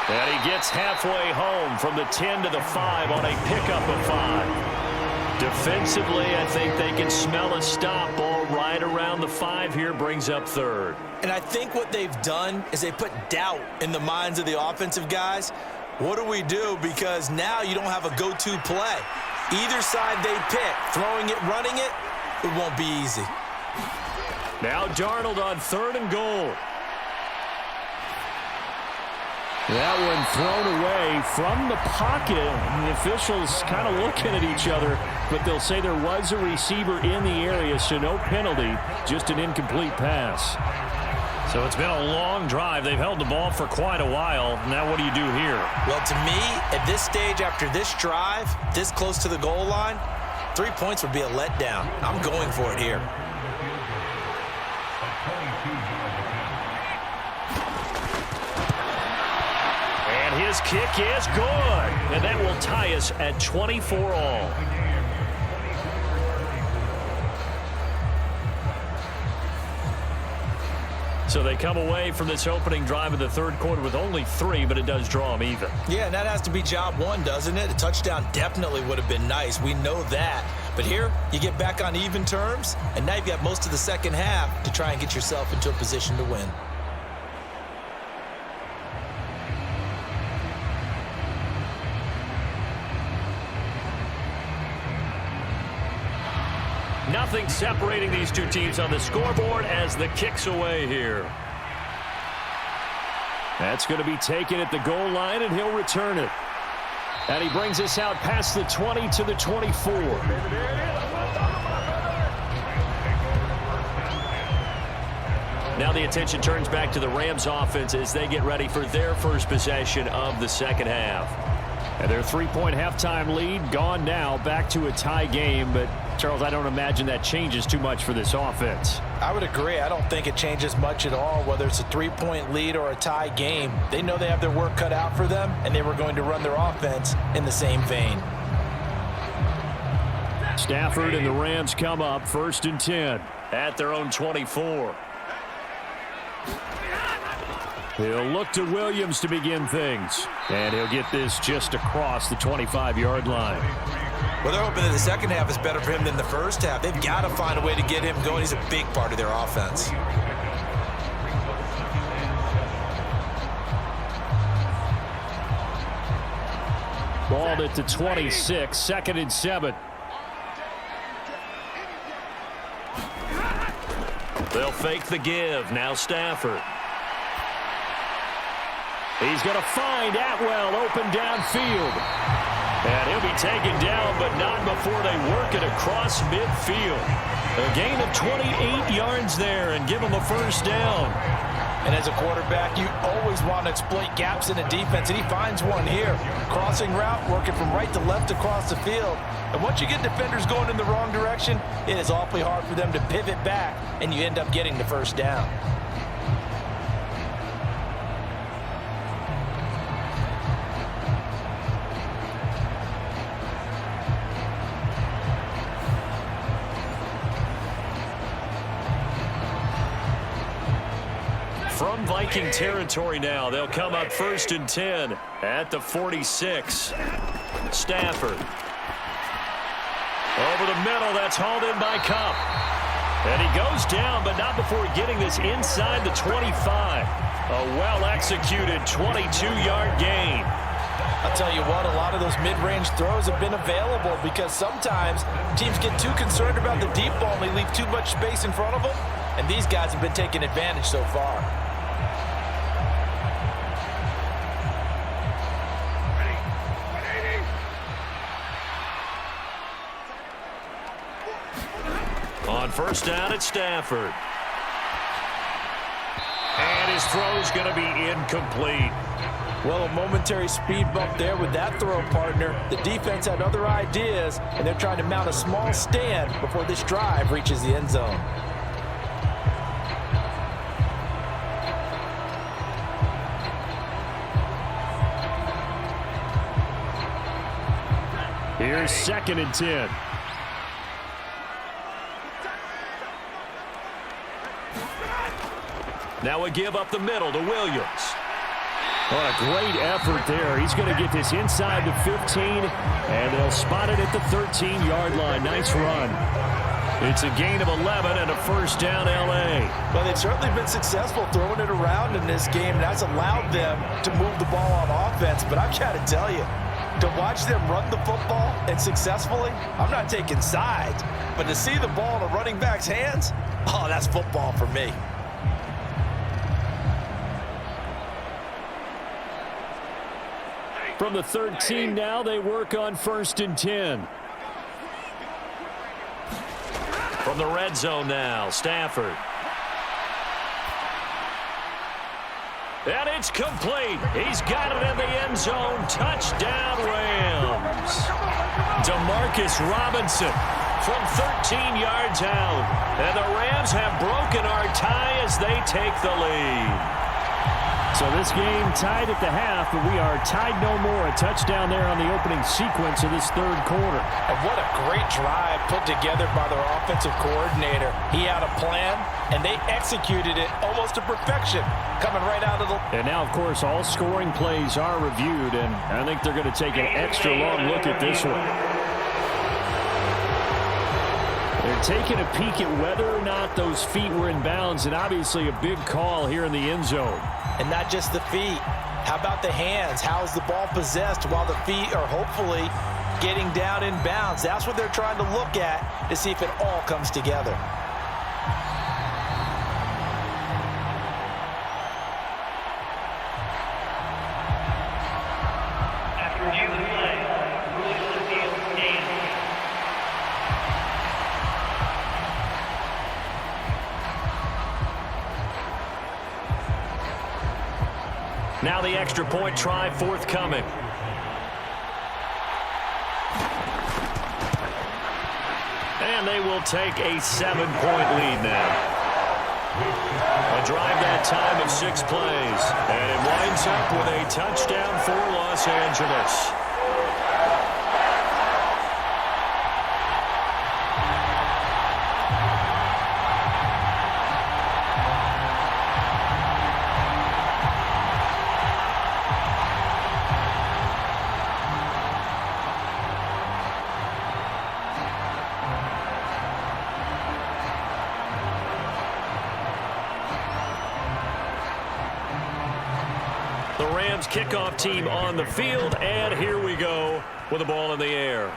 And he gets halfway home from the 10 to the 5 on a pickup of 5. Defensively, I think they can smell a stop ball right around the 5 here, brings up third. And I think what they've done is they put doubt in the minds of the offensive guys. What do we do? Because now you don't have a go-to play. Either side they pick, throwing it, running it, it won't be easy. Now Darnold on third and goal. That one thrown away from the pocket. The officials kind of looking at each other, but they'll say there was a receiver in the area, so no penalty, just an incomplete pass. So it's been a long drive. They've held the ball for quite a while. Now what do you do here? Well, to me, at this stage after this drive, this close to the goal line, 3 points would be a letdown. I'm going for it here. And his kick is good. And that will tie us at 24 all. So they come away from this opening drive of the third quarter with only 3, but it does draw them even. Yeah, and that has to be job 1, doesn't it? A touchdown definitely would have been nice. We know that. But here, you get back on even terms, and now you've got most of the second half to try and get yourself into a position to win. Nothing separating these two teams on the scoreboard as the kick's away here. That's going to be taken at the goal line, and he'll return it. And he brings us out past the 20 to the 24. Now the attention turns back to the Rams offense as they get ready for their first possession of the second half. And their 3-point halftime lead gone now, back to a tie game. But, Charles, I don't imagine that changes too much for this offense. I would agree. I don't think it changes much at all, whether it's a 3-point lead or a tie game. They know they have their work cut out for them, and they were going to run their offense in the same vein. Stafford and the Rams come up 1st and 10 at their own 24. He'll look to Williams to begin things. And he'll get this just across the 25-yard line. Well, they're hoping that the second half is better for him than the first half. They've got to find a way to get him going. He's a big part of their offense. Balled at the 26, 2nd and 7. They'll fake the give. Now Stafford. He's going to find Atwell open downfield. And he'll be taken down, but not before they work it across midfield. A gain of 28 yards there and give him a first down. And as a quarterback, you always want to exploit gaps in the defense, and he finds one here. Crossing route, working from right to left across the field. And once you get defenders going in the wrong direction, it is awfully hard for them to pivot back, and you end up getting the first down. From Viking territory now, they'll come up 1st and 10 at the 46. Stafford. Over the middle, that's hauled in by Cup. And he goes down, but not before getting this inside the 25. A well-executed 22-yard gain. I'll tell you what, a lot of those mid-range throws have been available because sometimes teams get too concerned about the deep ball and they leave too much space in front of them. And these guys have been taking advantage so far. On 1st down, it's Stafford. His throw's going to be incomplete. Well, a momentary speed bump there with that throw, partner. The defense had other ideas, and they're trying to mount a small stand before this drive reaches the end zone. Here's 2nd and 10. Now a give up the middle to Williams. What a great effort there. He's going to get this inside the 15, and they'll spot it at the 13-yard line. Nice run. It's a gain of 11 and a first down, L.A. Well, they've certainly been successful throwing it around in this game, and that's allowed them to move the ball on offense. But I've got to tell you, to watch them run the football and successfully, I'm not taking sides. But to see the ball in a running back's hands, oh, that's football for me. From the 13 now, they work on 1st and 10. From the red zone now, Stafford. And it's complete. He's got it in the end zone. Touchdown, Rams. DeMarcus Robinson from 13 yards out. And the Rams have broken our tie as they take the lead. So this game tied at the half, but we are tied no more. A touchdown there on the opening sequence of this 3rd quarter. And what a great drive put together by their offensive coordinator. He had a plan, and they executed it almost to perfection, coming right out of the... And now, of course, all scoring plays are reviewed, and I think they're going to take an extra long look at this one. They're taking a peek at whether or not those feet were in bounds, and obviously a big call here in the end zone. And not just the feet. How about the hands? How is the ball possessed while the feet are hopefully getting down in bounds? That's what they're trying to look at to see if it all comes together. Now the extra point try forthcoming. And they will take a 7-point lead now. A drive that time of 6 plays. And it winds up with a touchdown for Los Angeles. The Rams kickoff team on the field, and here we go with the ball in the air.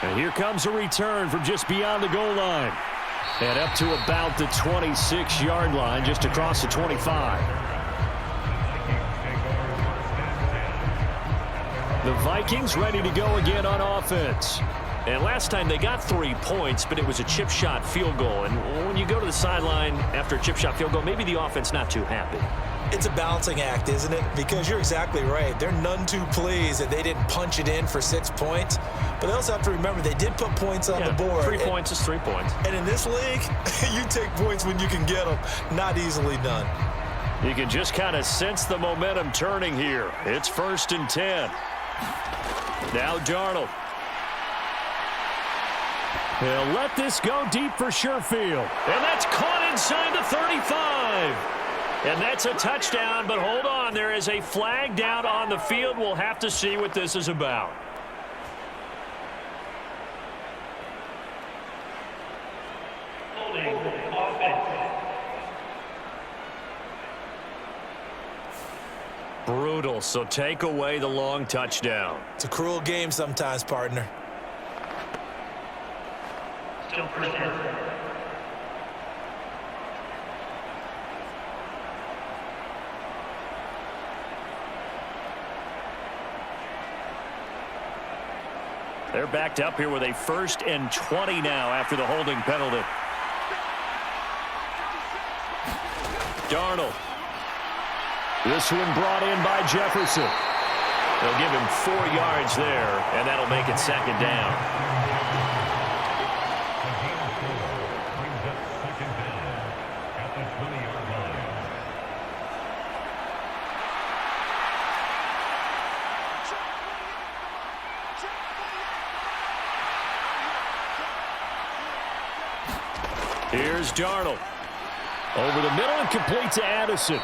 And here comes a return from just beyond the goal line. And up to about the 26-yard line, just across the 25. The Vikings ready to go again on offense. And last time they got 3 points, but it was a chip shot field goal. And when you go to the sideline after a chip shot field goal, maybe the offense not too happy. It's a balancing act, isn't it? Because you're exactly right. They're none too pleased that they didn't punch it in for 6 points. But they also have to remember they did put points on the board. 3 points is 3 points. And in this league, you take points when you can get them. Not easily done. You can just kind of sense the momentum turning here. It's 1st and 10. Now Darnold. He'll let this go deep for Sherfield. And that's caught inside the 35. And that's a touchdown, but hold on. There is a flag down on the field. We'll have to see what this is about. Brutal, so take away the long touchdown. It's a cruel game sometimes, partner. Still first down. They're backed up here with a 1st and 20 now after the holding penalty. Darnold. This one brought in by Jefferson. They'll give him 4 yards there, and that'll make it second down. Here's Darnold. Over the middle and complete to Addison.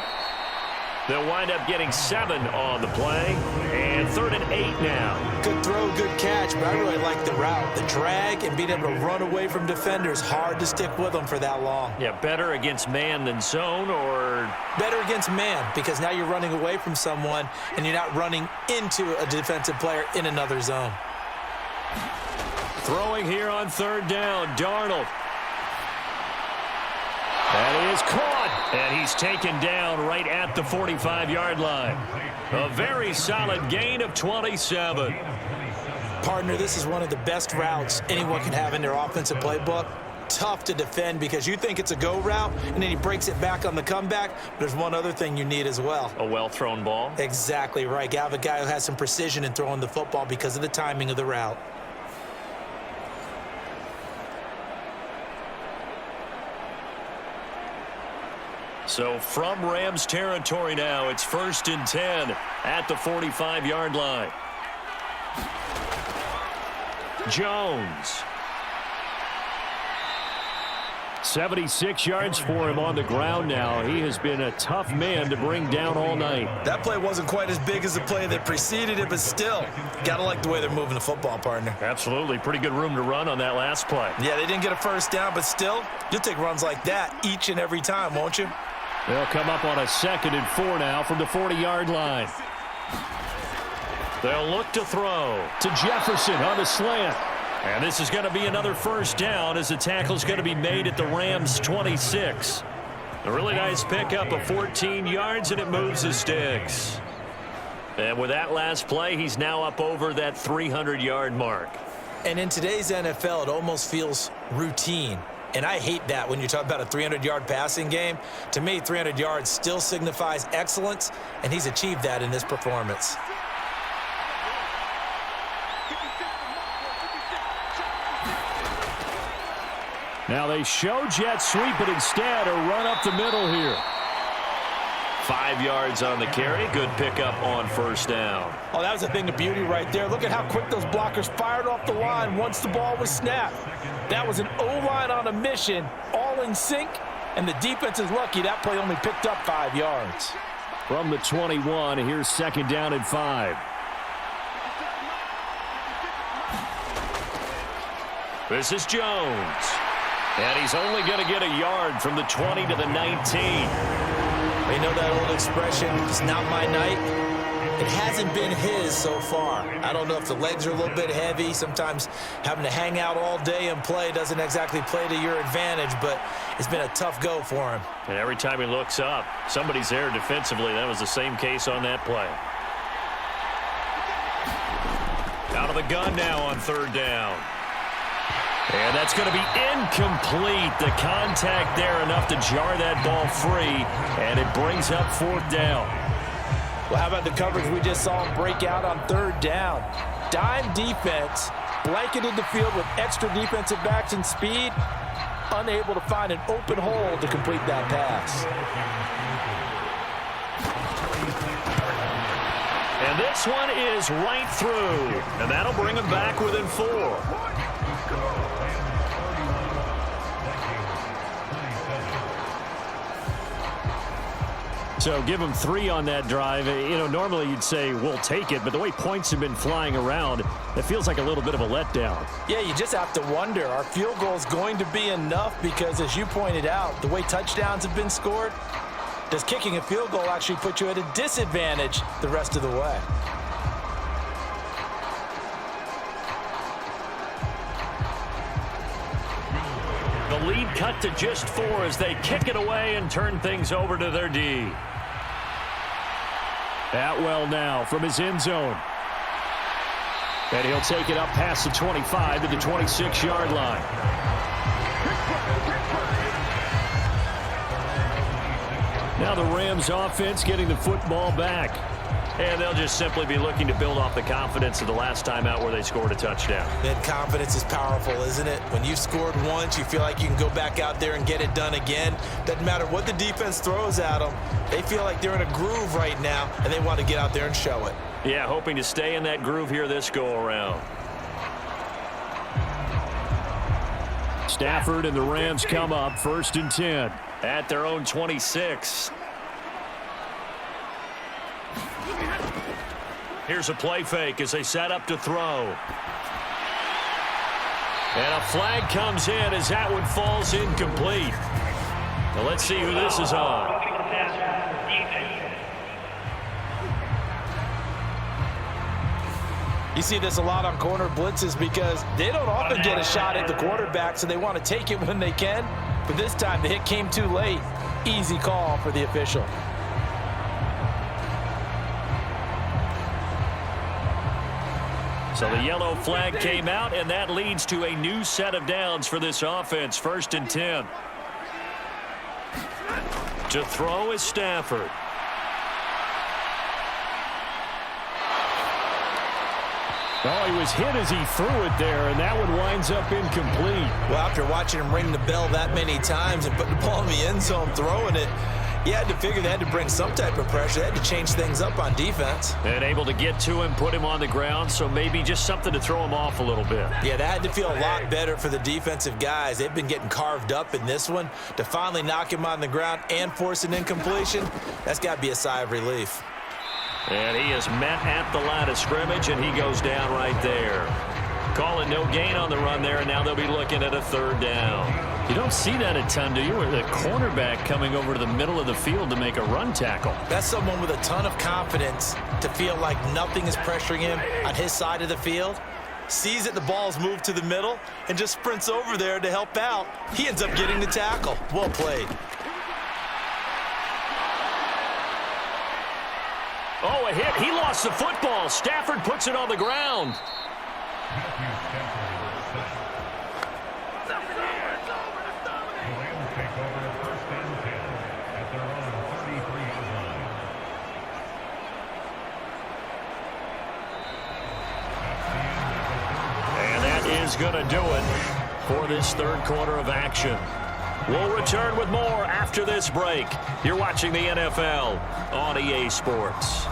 They'll wind up getting 7 on the play. And 3rd and 8 now. Good throw, good catch, but I really like the route. The drag and being able to run away from defenders. Hard to stick with them for that long. Yeah, better against man than zone, or? Better against man, because now you're running away from someone and you're not running into a defensive player in another zone. Throwing here on 3rd down, Darnold. That is caught, and he's taken down right at the 45-yard line. A very solid gain of 27. Partner, this is one of the best routes anyone can have in their offensive playbook. Tough to defend because you think it's a go route, and then he breaks it back on the comeback. There's one other thing you need as well. A well-thrown ball? Exactly right. You have a guy who has some precision in throwing the football because of the timing of the route. So from Rams territory now, it's 1st and 10 at the 45-yard line. Jones. 76 yards for him on the ground now. He has been a tough man to bring down all night. That play wasn't quite as big as the play that preceded it, but still, gotta like the way they're moving the football, partner. Absolutely. Pretty good room to run on that last play. Yeah, they didn't get a first down, but still, you'll take runs like that each and every time, won't you? They'll come up on a 2nd and 4 now from the 40-yard line. They'll look to throw to Jefferson on the slant. And this is going to be another first down as the tackle's going to be made at the Rams' 26. A really nice pickup of 14 yards, and it moves the sticks. And with that last play, he's now up over that 300-yard mark. And in today's NFL, it almost feels routine. And I hate that when you talk about a 300-yard passing game. To me, 300 yards still signifies excellence, and he's achieved that in this performance. Now they show jet sweep, but instead a run up the middle here. 5 yards on the carry. Good pickup on 1st down. Oh, that was a thing of beauty right there. Look at how quick those blockers fired off the line once the ball was snapped. That was an O-line on a mission, all in sync, and the defense is lucky that play only picked up 5 yards. From the 21, here's 2nd down and 5. This is Jones. And he's only going to get a yard from the 20 to the 19. You know that old expression, it's not my night? It hasn't been his so far. I don't know if the legs are a little bit heavy. Sometimes having to hang out all day and play doesn't exactly play to your advantage, but it's been a tough go for him. And every time he looks up, somebody's there defensively. That was the same case on that play. Out of the gun now on 3rd down. And that's going to be incomplete. The contact there enough to jar that ball free, and it brings up 4th down. Well, how about the coverage we just saw him break out on 3rd down? Dime defense, blanketed the field with extra defensive backs and speed, unable to find an open hole to complete that pass. And this one is right through, and that'll bring him back within 4. So give him 3 on that drive. You know, normally you'd say, we'll take it, but the way points have been flying around, it feels like a little bit of a letdown. Yeah, you just have to wonder, are field goals going to be enough? Because as you pointed out, the way touchdowns have been scored, does kicking a field goal actually put you at a disadvantage the rest of the way? The lead cut to just 4 as they kick it away and turn things over to their D. Atwell now from his end zone. And he'll take it up past the 25 to the 26-yard line. Now the Rams offense getting the football back. And they'll just simply be looking to build off the confidence of the last time out where they scored a touchdown. That confidence is powerful, isn't it? When you've scored once, you feel like you can go back out there and get it done again. Doesn't matter what the defense throws at them. They feel like they're in a groove right now, and they want to get out there and show it. Yeah, hoping to stay in that groove here this go-around. Stafford and the Rams come up 1st and 10. At their own 26. Here's a play fake as they set up to throw. And a flag comes in as that one falls incomplete. Now let's see who this is on. You see this a lot on corner blitzes because they don't often get a shot at the quarterback, so they want to take it when they can. But this time the hit came too late. Easy call for the official. So the yellow flag came out, and that leads to a new set of downs for this offense. 1st and 10. To throw is Stafford. Oh, he was hit as he threw it there, and that one winds up incomplete. Well, after watching him ring the bell that many times and putting the ball in the end zone, throwing it, you had to figure they had to bring some type of pressure. They had to change things up on defense. And able to get to him, put him on the ground, so maybe just something to throw him off a little bit. Yeah, that had to feel a lot better for the defensive guys. They've been getting carved up in this one. To finally knock him on the ground and force an incompletion, that's got to be a sigh of relief. And he is met at the line of scrimmage, and he goes down right there. Calling no gain on the run there, and now they'll be looking at a 3rd down. You don't see that a ton, do you? Or the cornerback coming over to the middle of the field to make a run tackle. That's someone with a ton of confidence to feel like nothing is pressuring him on his side of the field. Sees that the ball's moved to the middle and just sprints over there to help out. He ends up getting the tackle. Well played. Oh, a hit. He lost the football. Stafford puts it on the ground. And that is going to do it for this 3rd quarter of action. We'll return with more after this break. You're watching the NFL on EA Sports.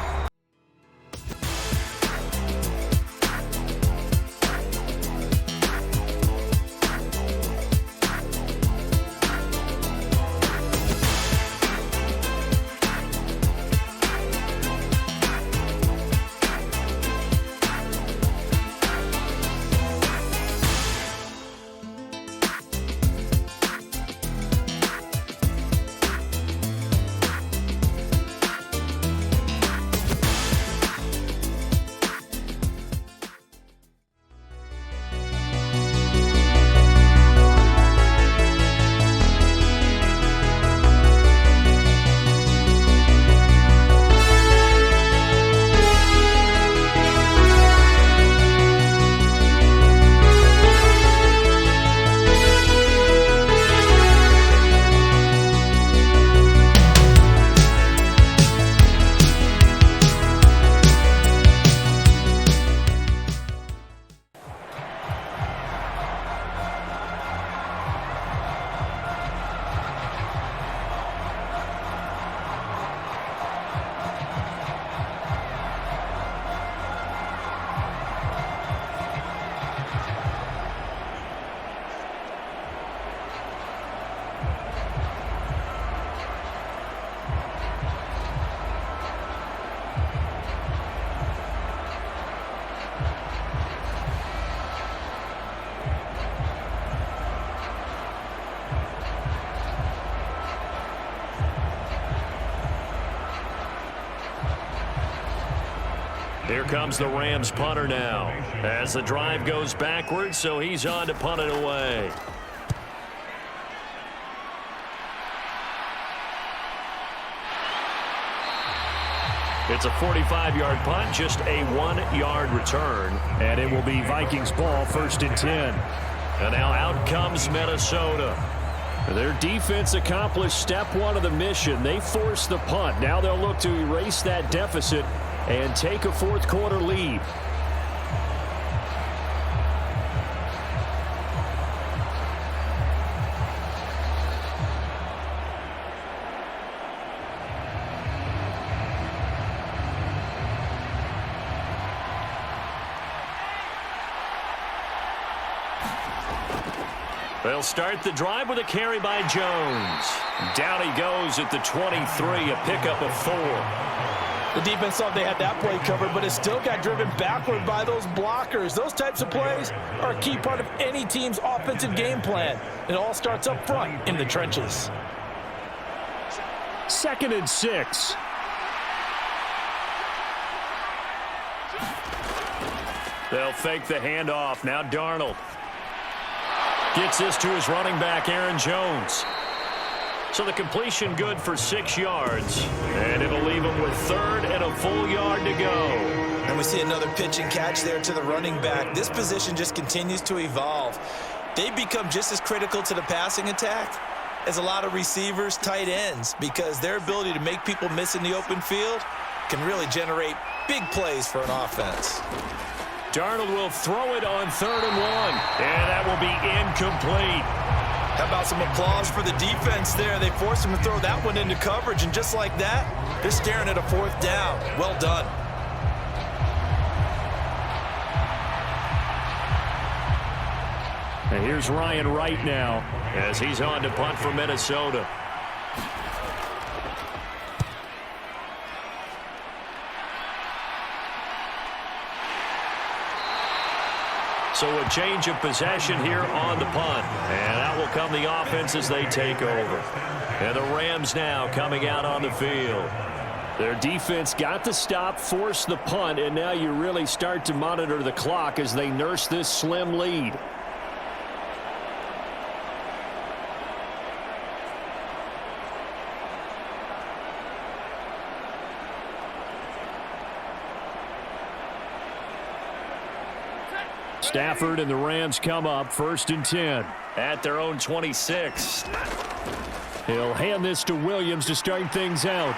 Here comes the Rams punter now as the drive goes backwards, so he's on to punt it away. It's a 45-yard punt, just a 1-yard return, and it will be Vikings ball 1st and 10. And now out comes Minnesota. Their defense accomplished step one of the mission. They forced the punt. Now they'll look to erase that deficit and take a fourth quarter lead. They'll start the drive with a carry by Jones. Down he goes at the 23, a pickup of 4. The defense thought they had that play covered, but it still got driven backward by those blockers. Those types of plays are a key part of any team's offensive game plan. It all starts up front in the trenches. 2nd and 6. They'll fake the handoff. Now Darnold gets this to his running back, Aaron Jones. So the completion good for 6 yards, and it'll leave him with 3rd and a full yard to go. And we see another pitch and catch there to the running back. This position just continues to evolve. They become just as critical to the passing attack as a lot of receivers, tight ends, because their ability to make people miss in the open field can really generate big plays for an offense. Darnold will throw it on 3rd and 1, and that will be incomplete. How about some applause for the defense there? They forced him to throw that one into coverage, and just like that, they're staring at a 4th down. Well done. And here's Ryan Wright now as he's on to punt for Minnesota. So a change of possession here on the punt. And out will come the offense as they take over. And the Rams now coming out on the field. Their defense got the stop, forced the punt, and now you really start to monitor the clock as they nurse this slim lead. Stafford and the Rams come up 1st and 10 at their own 26. He'll hand this to Williams to start things out.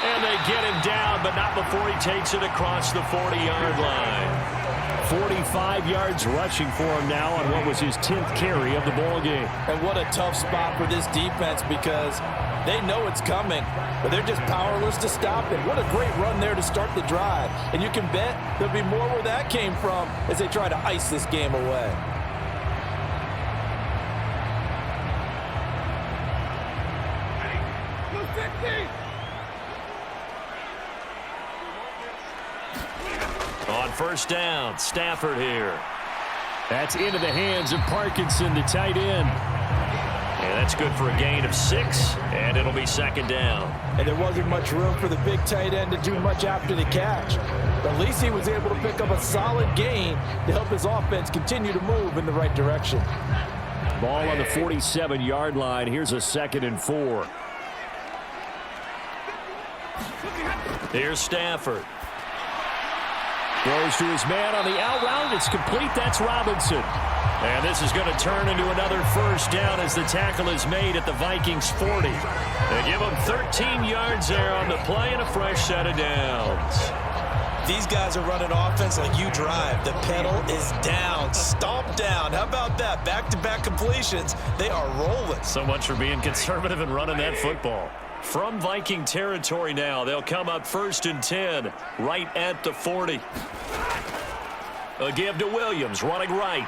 And they get him down, but not before he takes it across the 40-yard line. 45 yards rushing for him now on what was his 10th carry of the ball game. And what a tough spot for this defense because they know it's coming, but they're just powerless to stop it. What a great run there to start the drive. And you can bet there'll be more where that came from as they try to ice this game away. On 1st down, Stafford here. That's into the hands of Parkinson, the tight end. And that's good for a gain of 6, and it'll be 2nd down. And there wasn't much room for the big tight end to do much after the catch. But at least he was able to pick up a solid gain to help his offense continue to move in the right direction. Ball on the 47-yard line. Here's a 2nd and 4. Here's Stafford. Throws to his man on the out route. It's complete. That's Robinson. And this is going to turn into another 1st down as the tackle is made at the Vikings 40. They give him 13 yards there on the play and a fresh set of downs. These guys are running offense like you drive. The pedal is down. Stomp down. How about that? Back-to-back completions. They are rolling. So much for being conservative and running that football. From Viking territory now, they'll come up 1st and 10 right at the 40. A give to Williams, running right.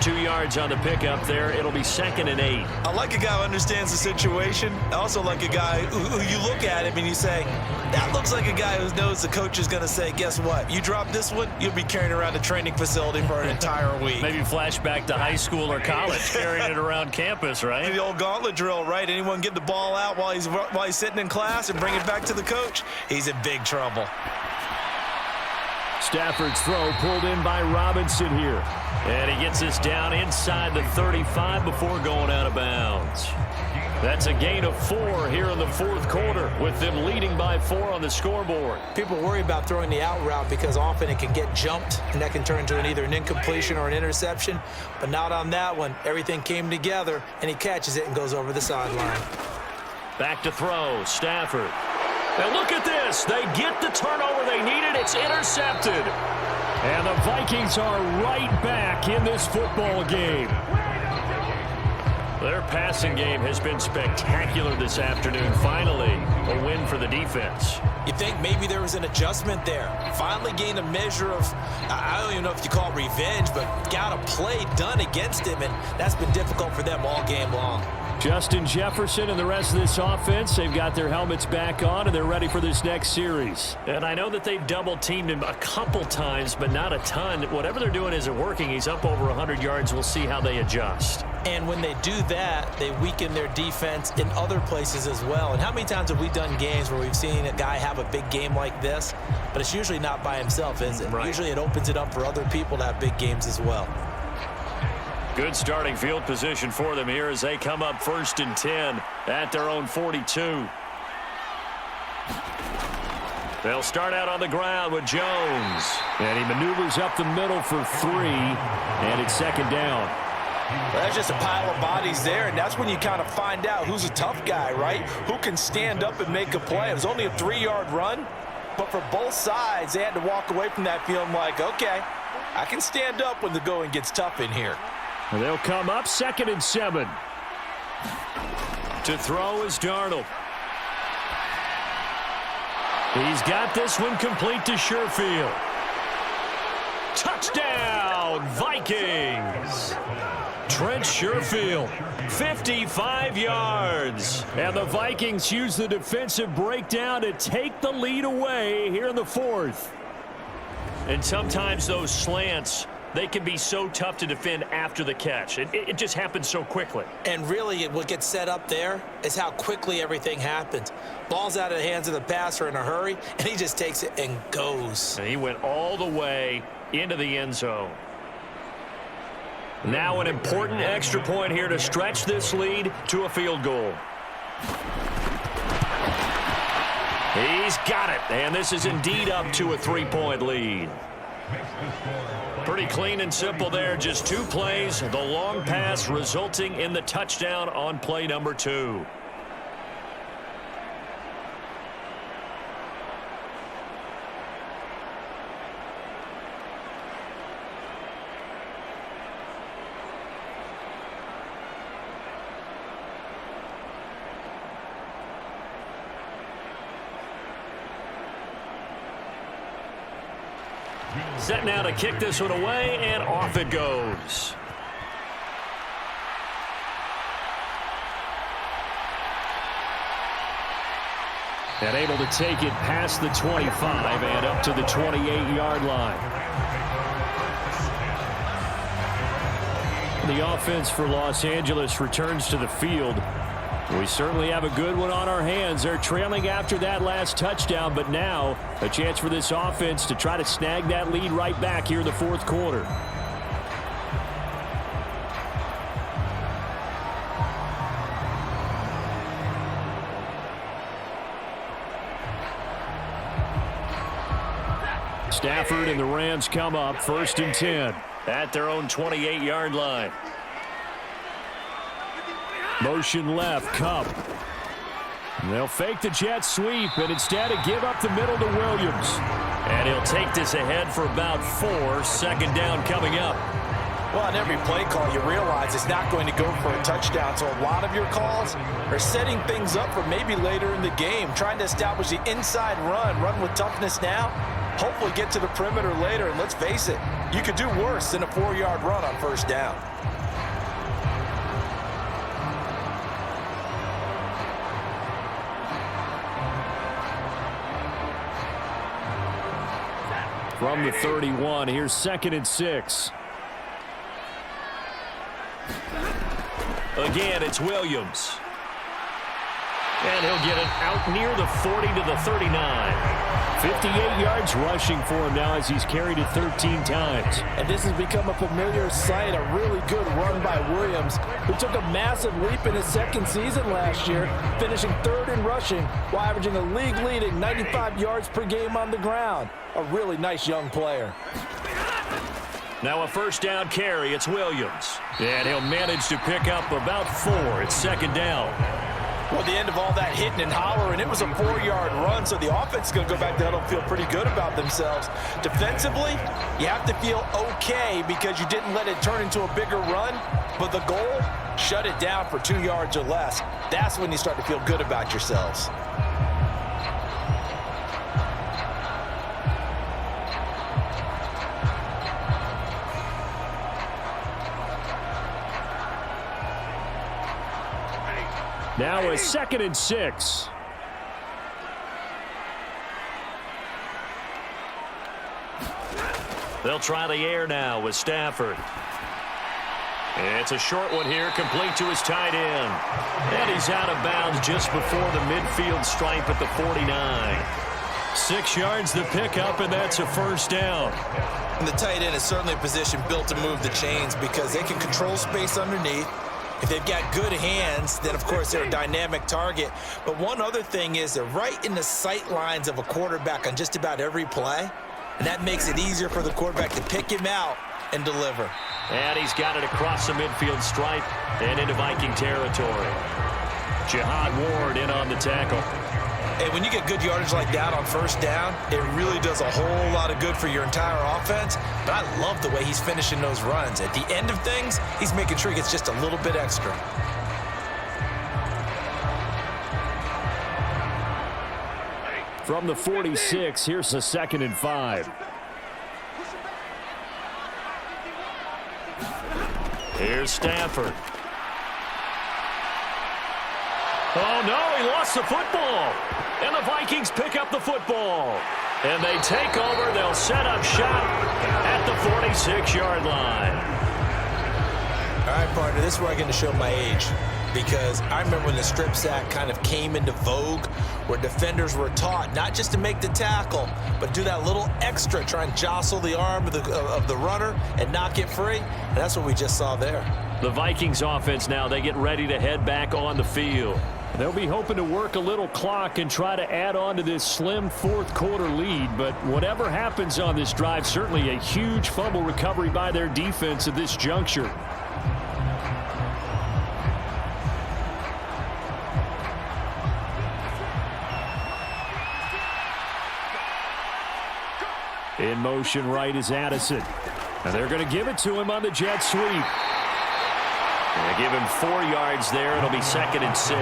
2 yards on the pickup there. It'll be 2nd and 8. I like a guy who understands the situation. I also like a guy who you look at him and you say, that looks like a guy who knows the coach is going to say, guess what? You drop this one, you'll be carrying around a training facility for an entire week. Maybe flashback to high school or college, carrying it around campus, right? The old gauntlet drill, right? Anyone get the ball out while he's sitting in class and bring it back to the coach? He's in big trouble. Stafford's throw pulled in by Robinson here. And he gets this down inside the 35 before going out of bounds. That's a gain of 4 here in the fourth quarter, with them leading by 4 on the scoreboard. People worry about throwing the out route because often it can get jumped, and that can turn into either an incompletion or an interception. But not on that one. Everything came together, and he catches it and goes over the sideline. Back to throw, Stafford. And look at this. They get the turnover they needed. It's intercepted. And the Vikings are right back in this football game. Their passing game has been spectacular this afternoon. Finally, a win for the defense. You think maybe there was an adjustment there. Finally gained a measure of, I don't even know if you call it revenge, but got a play done against him, and that's been difficult for them all game long. Justin Jefferson and the rest of this offense, they've got their helmets back on, and they're ready for this next series. And I know that they've double-teamed him a couple times, but not a ton. Whatever they're doing isn't working. He's up over 100 yards. We'll see how they adjust. And when they do that, they weaken their defense in other places as well. And how many times have we done games where we've seen a guy have a big game like this, but it's usually not by himself, is it? Right. Usually it opens it up for other people to have big games as well. Good starting field position for them here as they come up 1st and 10 at their own 42. They'll start out on the ground with Jones. And he maneuvers up the middle for 3, and it's 2nd down. Well, that's just a pile of bodies there, and that's when you kind of find out who's a tough guy, right? Who can stand up and make a play. It was only a 3-yard run, but for both sides, they had to walk away from that feeling like, okay, I can stand up when the going gets tough in here. And they'll come up 2nd and 7. To throw is Darnold. He's got this one complete to Sherfield. Touchdown, Vikings! Trent Sherfield, 55 yards. And the Vikings use the defensive breakdown to take the lead away here in the 4th. And sometimes those slants, they can be so tough to defend after the catch. It just happens so quickly. And really, what gets set up there is how quickly everything happens. Ball's out of the hands of the passer in a hurry, and he just takes it and goes. And he went all the way into the end zone. Now an important extra point here to stretch this lead to a field goal. He's got it, and this is indeed up to a 3-point lead. Pretty clean and simple there. Just 2 plays. The long pass resulting in the touchdown on play number 2. Set now to kick this one away, and off it goes. And able to take it past the 25 and up to the 28-yard line. The offense for Los Angeles returns to the field. We certainly have a good one on our hands. They're trailing after that last touchdown, but now a chance for this offense to try to snag that lead right back here in the 4th quarter. Stafford and the Rams come up 1st and 10 at their own 28-yard line. Motion left, Cup. They'll fake the jet sweep and instead give up the middle to Williams. And he'll take this ahead for about 4. 2nd down coming up. Well, on every play call, you realize it's not going to go for a touchdown. So a lot of your calls are setting things up for maybe later in the game, trying to establish the inside run with toughness now, hopefully get to the perimeter later. And let's face it, you could do worse than a 4-yard run on 1st down. From the 31, here's 2nd and 6. Again, it's Williams. And he'll get it out near the 40 to the 39. 58 yards rushing for him now as he's carried it 13 times. And this has become a familiar sight, a really good run by Williams, who took a massive leap in his second season last year, finishing third in rushing while averaging a league-leading 95 yards per game on the ground. A really nice young player. Now a first down carry. It's Williams. And he'll manage to pick up about 4. It's second down. Well, at the end of all that hitting and hollering, it was a 4-yard run, so the offense is going to go back down and feel pretty good about themselves. Defensively, you have to feel okay because you didn't let it turn into a bigger run, but the goal, shut it down for 2 yards or less. That's when you start to feel good about yourselves. Now a 2nd and 6. They'll try the air now with Stafford. It's a short one here, complete to his tight end. And he's out of bounds just before the midfield stripe at the 49. 6 yards the pickup, and that's a first down. And the tight end is certainly a position built to move the chains because they can control space underneath. If they've got good hands, then, of course, they're a dynamic target. But one other thing is they're right in the sight lines of a quarterback on just about every play, and that makes it easier for the quarterback to pick him out and deliver. And he's got it across the midfield stripe and into Viking territory. Jihad Ward in on the tackle. Hey, when you get good yardage like that on first down, it really does a whole lot of good for your entire offense. But I love the way he's finishing those runs. At the end of things, he's making sure he gets just a little bit extra. From the 46, here's a 2nd and 5. Here's Stafford. Oh, no, he lost the football. And the Vikings pick up the football. And they take over. They'll set up shop at the 46-yard line. All right, partner, this is where I'm going to show my age. Because I remember when the strip sack kind of came into vogue, where defenders were taught not just to make the tackle, but do that little extra, try and jostle the arm of the runner and knock it free. And that's what we just saw there. The Vikings offense now, they get ready to head back on the field. They'll be hoping to work a little clock and try to add on to this slim fourth-quarter lead. But whatever happens on this drive, certainly a huge fumble recovery by their defense at this juncture. In motion right is Addison. And they're going to give it to him on the jet sweep. They give him 4 yards there. It'll be 2nd and 6.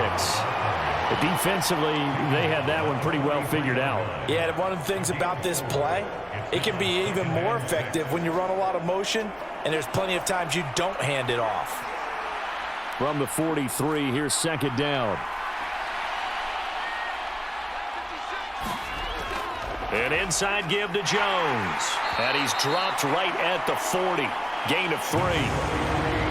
But defensively, they had that one pretty well figured out. Yeah, and one of the things about this play, it can be even more effective when you run a lot of motion, and there's plenty of times you don't hand it off. From the 43, here's 2nd down. An inside give to Jones. And he's dropped right at the 40. Gain of 3.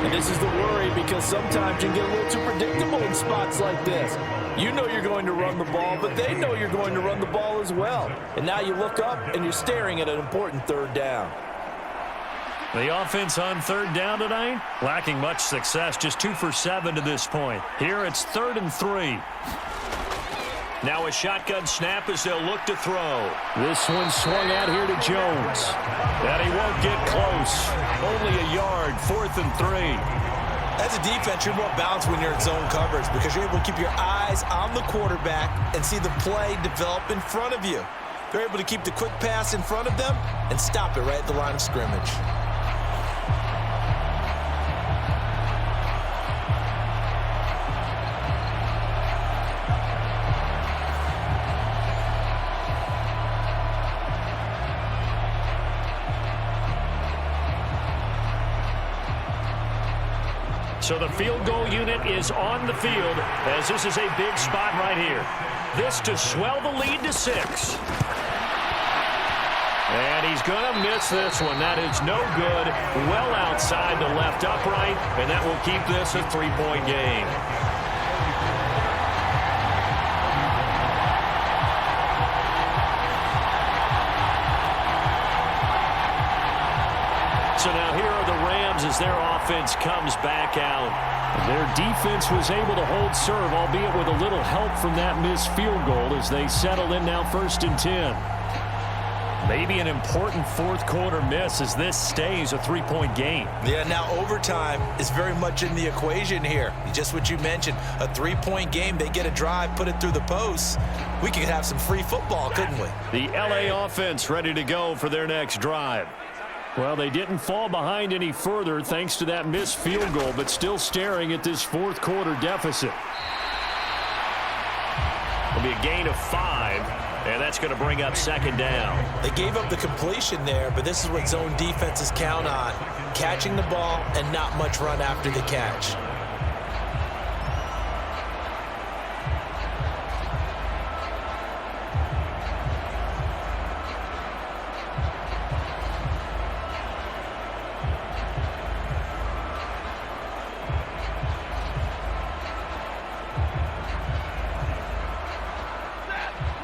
And this is the worry because sometimes you can get a little too predictable in spots like this. You know you're going to run the ball, but they know you're going to run the ball as well. And now you look up and you're staring at an important 3rd down. The offense on 3rd down tonight, lacking much success, just 2 for 7 to this point. Here it's 3rd and 3. Now a shotgun snap as they'll look to throw. This one swung out here to Jones. And he won't get close. Only a yard, 4th and 3. As a defense, you're more balanced when you're in zone coverage because you're able to keep your eyes on the quarterback and see the play develop in front of you. They're able to keep the quick pass in front of them and stop it right at the line of scrimmage. So the field goal unit is on the field as this is a big spot right here. This to swell the lead to 6. And he's going to miss this one. That is no good. Well outside the left upright, and that will keep this a 3-point game. So now here are the Rams as their offense comes back out. Their defense was able to hold serve, albeit with a little help from that missed field goal as they settle in now 1st and 10. Maybe an important fourth quarter miss as this stays a 3-point game. Yeah, now overtime is very much in the equation here. Just what you mentioned, a 3-point game. They get a drive, put it through the posts. We could have some free football, couldn't we? The LA offense ready to go for their next drive. Well, they didn't fall behind any further thanks to that missed field goal, but still staring at this fourth quarter deficit. It'll be a gain of 5, and that's going to bring up 2nd down. They gave up the completion there, but this is what zone defenses count on. Catching the ball and not much run after the catch.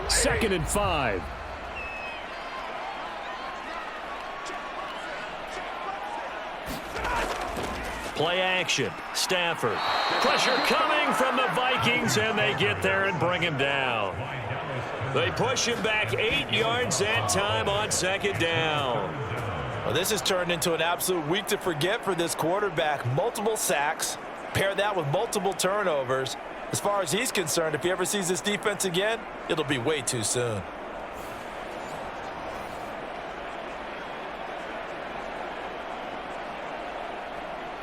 Second and 5. Play action. Stafford. Pressure coming from the Vikings, and they get there and bring him down. They push him back 8 yards that time on 2nd down. Well, this has turned into an absolute week to forget for this quarterback. Multiple sacks. Pair that with multiple turnovers. As far as he's concerned, if he ever sees this defense again, it'll be way too soon.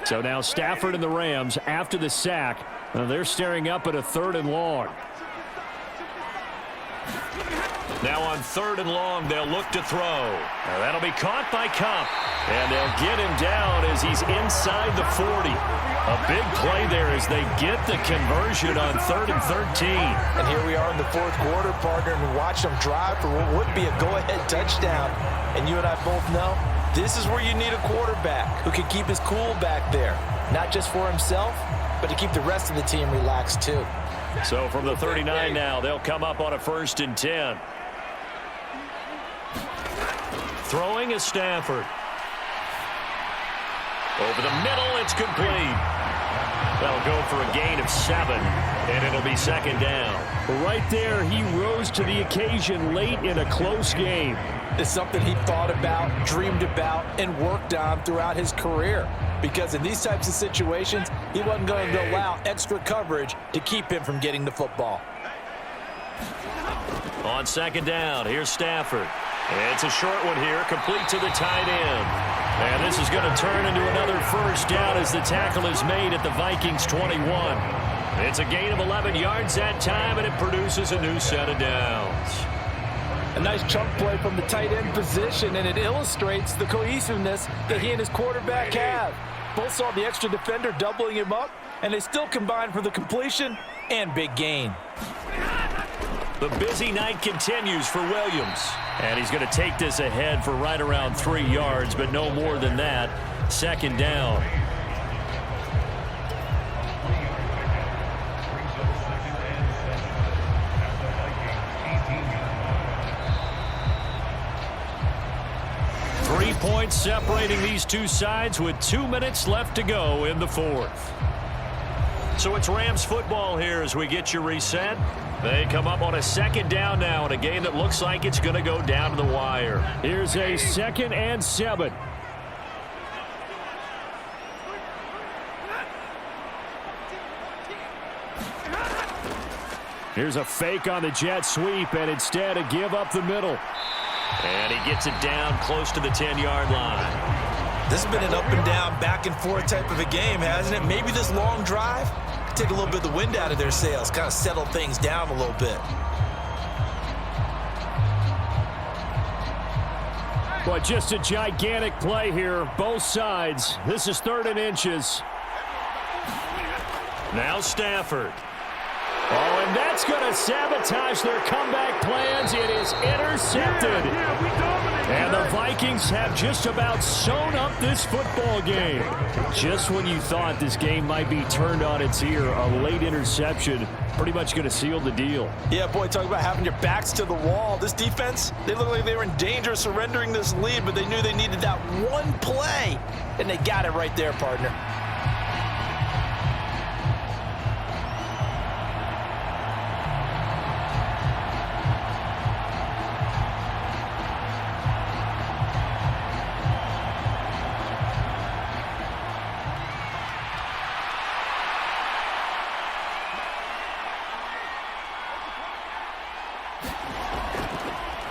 So now Stafford and the Rams, after the sack, they're staring up at a 3rd and long. Now on 3rd and long, they'll look to throw. Now that'll be caught by Kupp, and they'll get him down as he's inside the 40. A big play there as they get the conversion on 3rd and 13. And here we are in the fourth quarter, partner, and watch them drive for what would be a go-ahead touchdown. And you and I both know this is where you need a quarterback who can keep his cool back there, not just for himself, but to keep the rest of the team relaxed too. So from the 39 now, they'll come up on a 1st and 10. Throwing is Stafford. Over the middle, it's complete. They'll go for a gain of 7, and it'll be 2nd down. Right there, he rose to the occasion late in a close game. It's something he thought about, dreamed about, and worked on throughout his career. Because in these types of situations, he wasn't going to allow extra coverage to keep him from getting the football. On 2nd down, here's Stafford. It's a short one here, complete to the tight end. And this is going to turn into another 1st down as the tackle is made at the Vikings 21. It's a gain of 11 yards that time, and it produces a new set of downs. A nice chunk play from the tight end position, and it illustrates the cohesiveness that he and his quarterback have. Both saw the extra defender doubling him up, and they still combined for the completion and big gain. The busy night continues for Williams. And he's going to take this ahead for right around 3 yards, but no more than that. 2nd down. Three points separating these two sides with 2 minutes left to go in the 4th. So it's Rams football here as we get you reset. They come up on a 2nd down now in a game that looks like it's going to go down to the wire. Here's a 2nd and 7. Here's a fake on the jet sweep, and instead a give up the middle. And he gets it down close to the 10-yard line. This has been an up and down, back and forth type of a game, hasn't it? Maybe this long drive take a little bit of the wind out of their sails, kind of settle things down a little bit. Well, just a gigantic play here, both sides. This is 3rd and inches. Now Stafford. Oh, and that's going to sabotage their comeback plans. It is intercepted. And the Vikings have just about sewn up this football game. Just when you thought this game might be turned on its ear, a late interception pretty much going to seal the deal. Yeah, boy, talk about having your backs to the wall. This defense, they look like they were in danger of surrendering this lead, but they knew they needed that one play, and they got it right there, partner.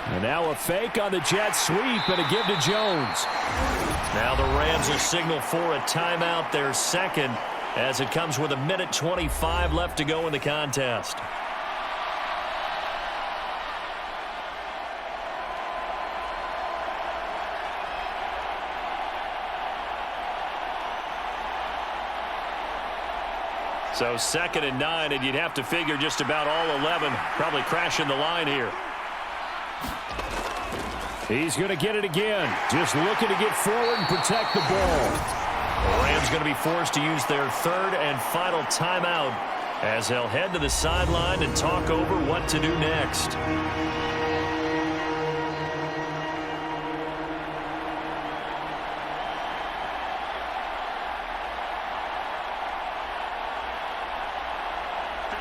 And now a fake on the jet sweep and a give to Jones. Now the Rams will signal for a timeout, their second, as it comes with 1:25 left to go in the contest. So 2nd and 9, and you'd have to figure just about all 11 probably crashing the line here. He's going to get it again. Just looking to get forward and protect the ball. The Rams going to be forced to use their 3rd and final timeout as they'll head to the sideline and talk over what to do next.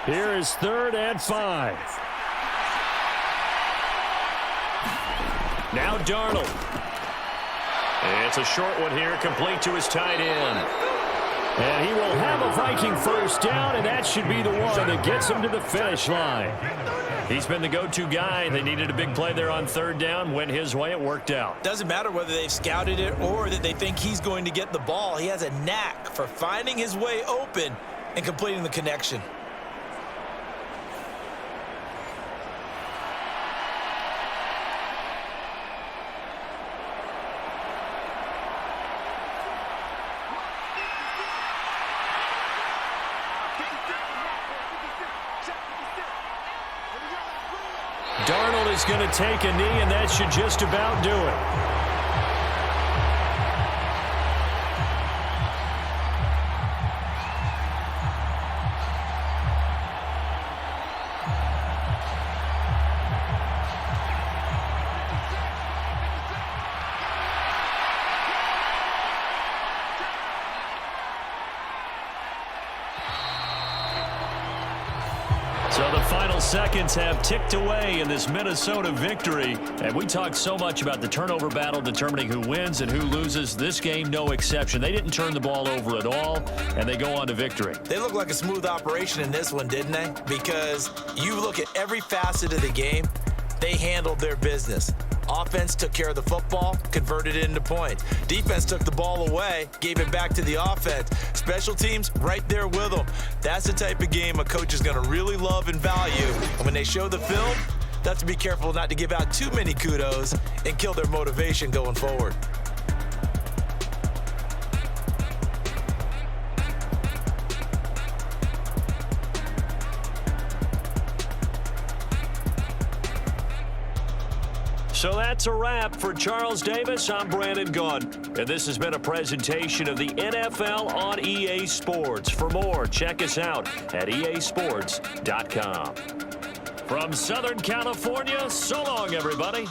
Here is 3rd and 5. Now Darnold. It's a short one here, complete to his tight end. And he will have a Viking first down, and that should be the one that gets him to the finish line. He's been the go-to guy. They needed a big play there on 3rd down. Went his way. It worked out. Doesn't matter whether they've scouted it or that they think he's going to get the ball. He has a knack for finding his way open and completing the connection. Darnold is going to take a knee, and that should just about do it. So the final seconds have ticked away in this Minnesota victory. And we talked so much about the turnover battle determining who wins and who loses. This game, no exception. They didn't turn the ball over at all, and they go on to victory. They look like a smooth operation in this one, didn't they? Because you look at every facet of the game, they handled their business. Offense took care of the football, converted it into points. Defense took the ball away, gave it back to the offense. Special teams right there with them. That's the type of game a coach is going to really love and value. And when they show the film, they have to be careful not to give out too many kudos and kill their motivation going forward. So that's a wrap for Charles Davis. I'm Brandon Gunn, and this has been a presentation of the NFL on EA Sports. For more, check us out at easports.com. From Southern California, so long, everybody.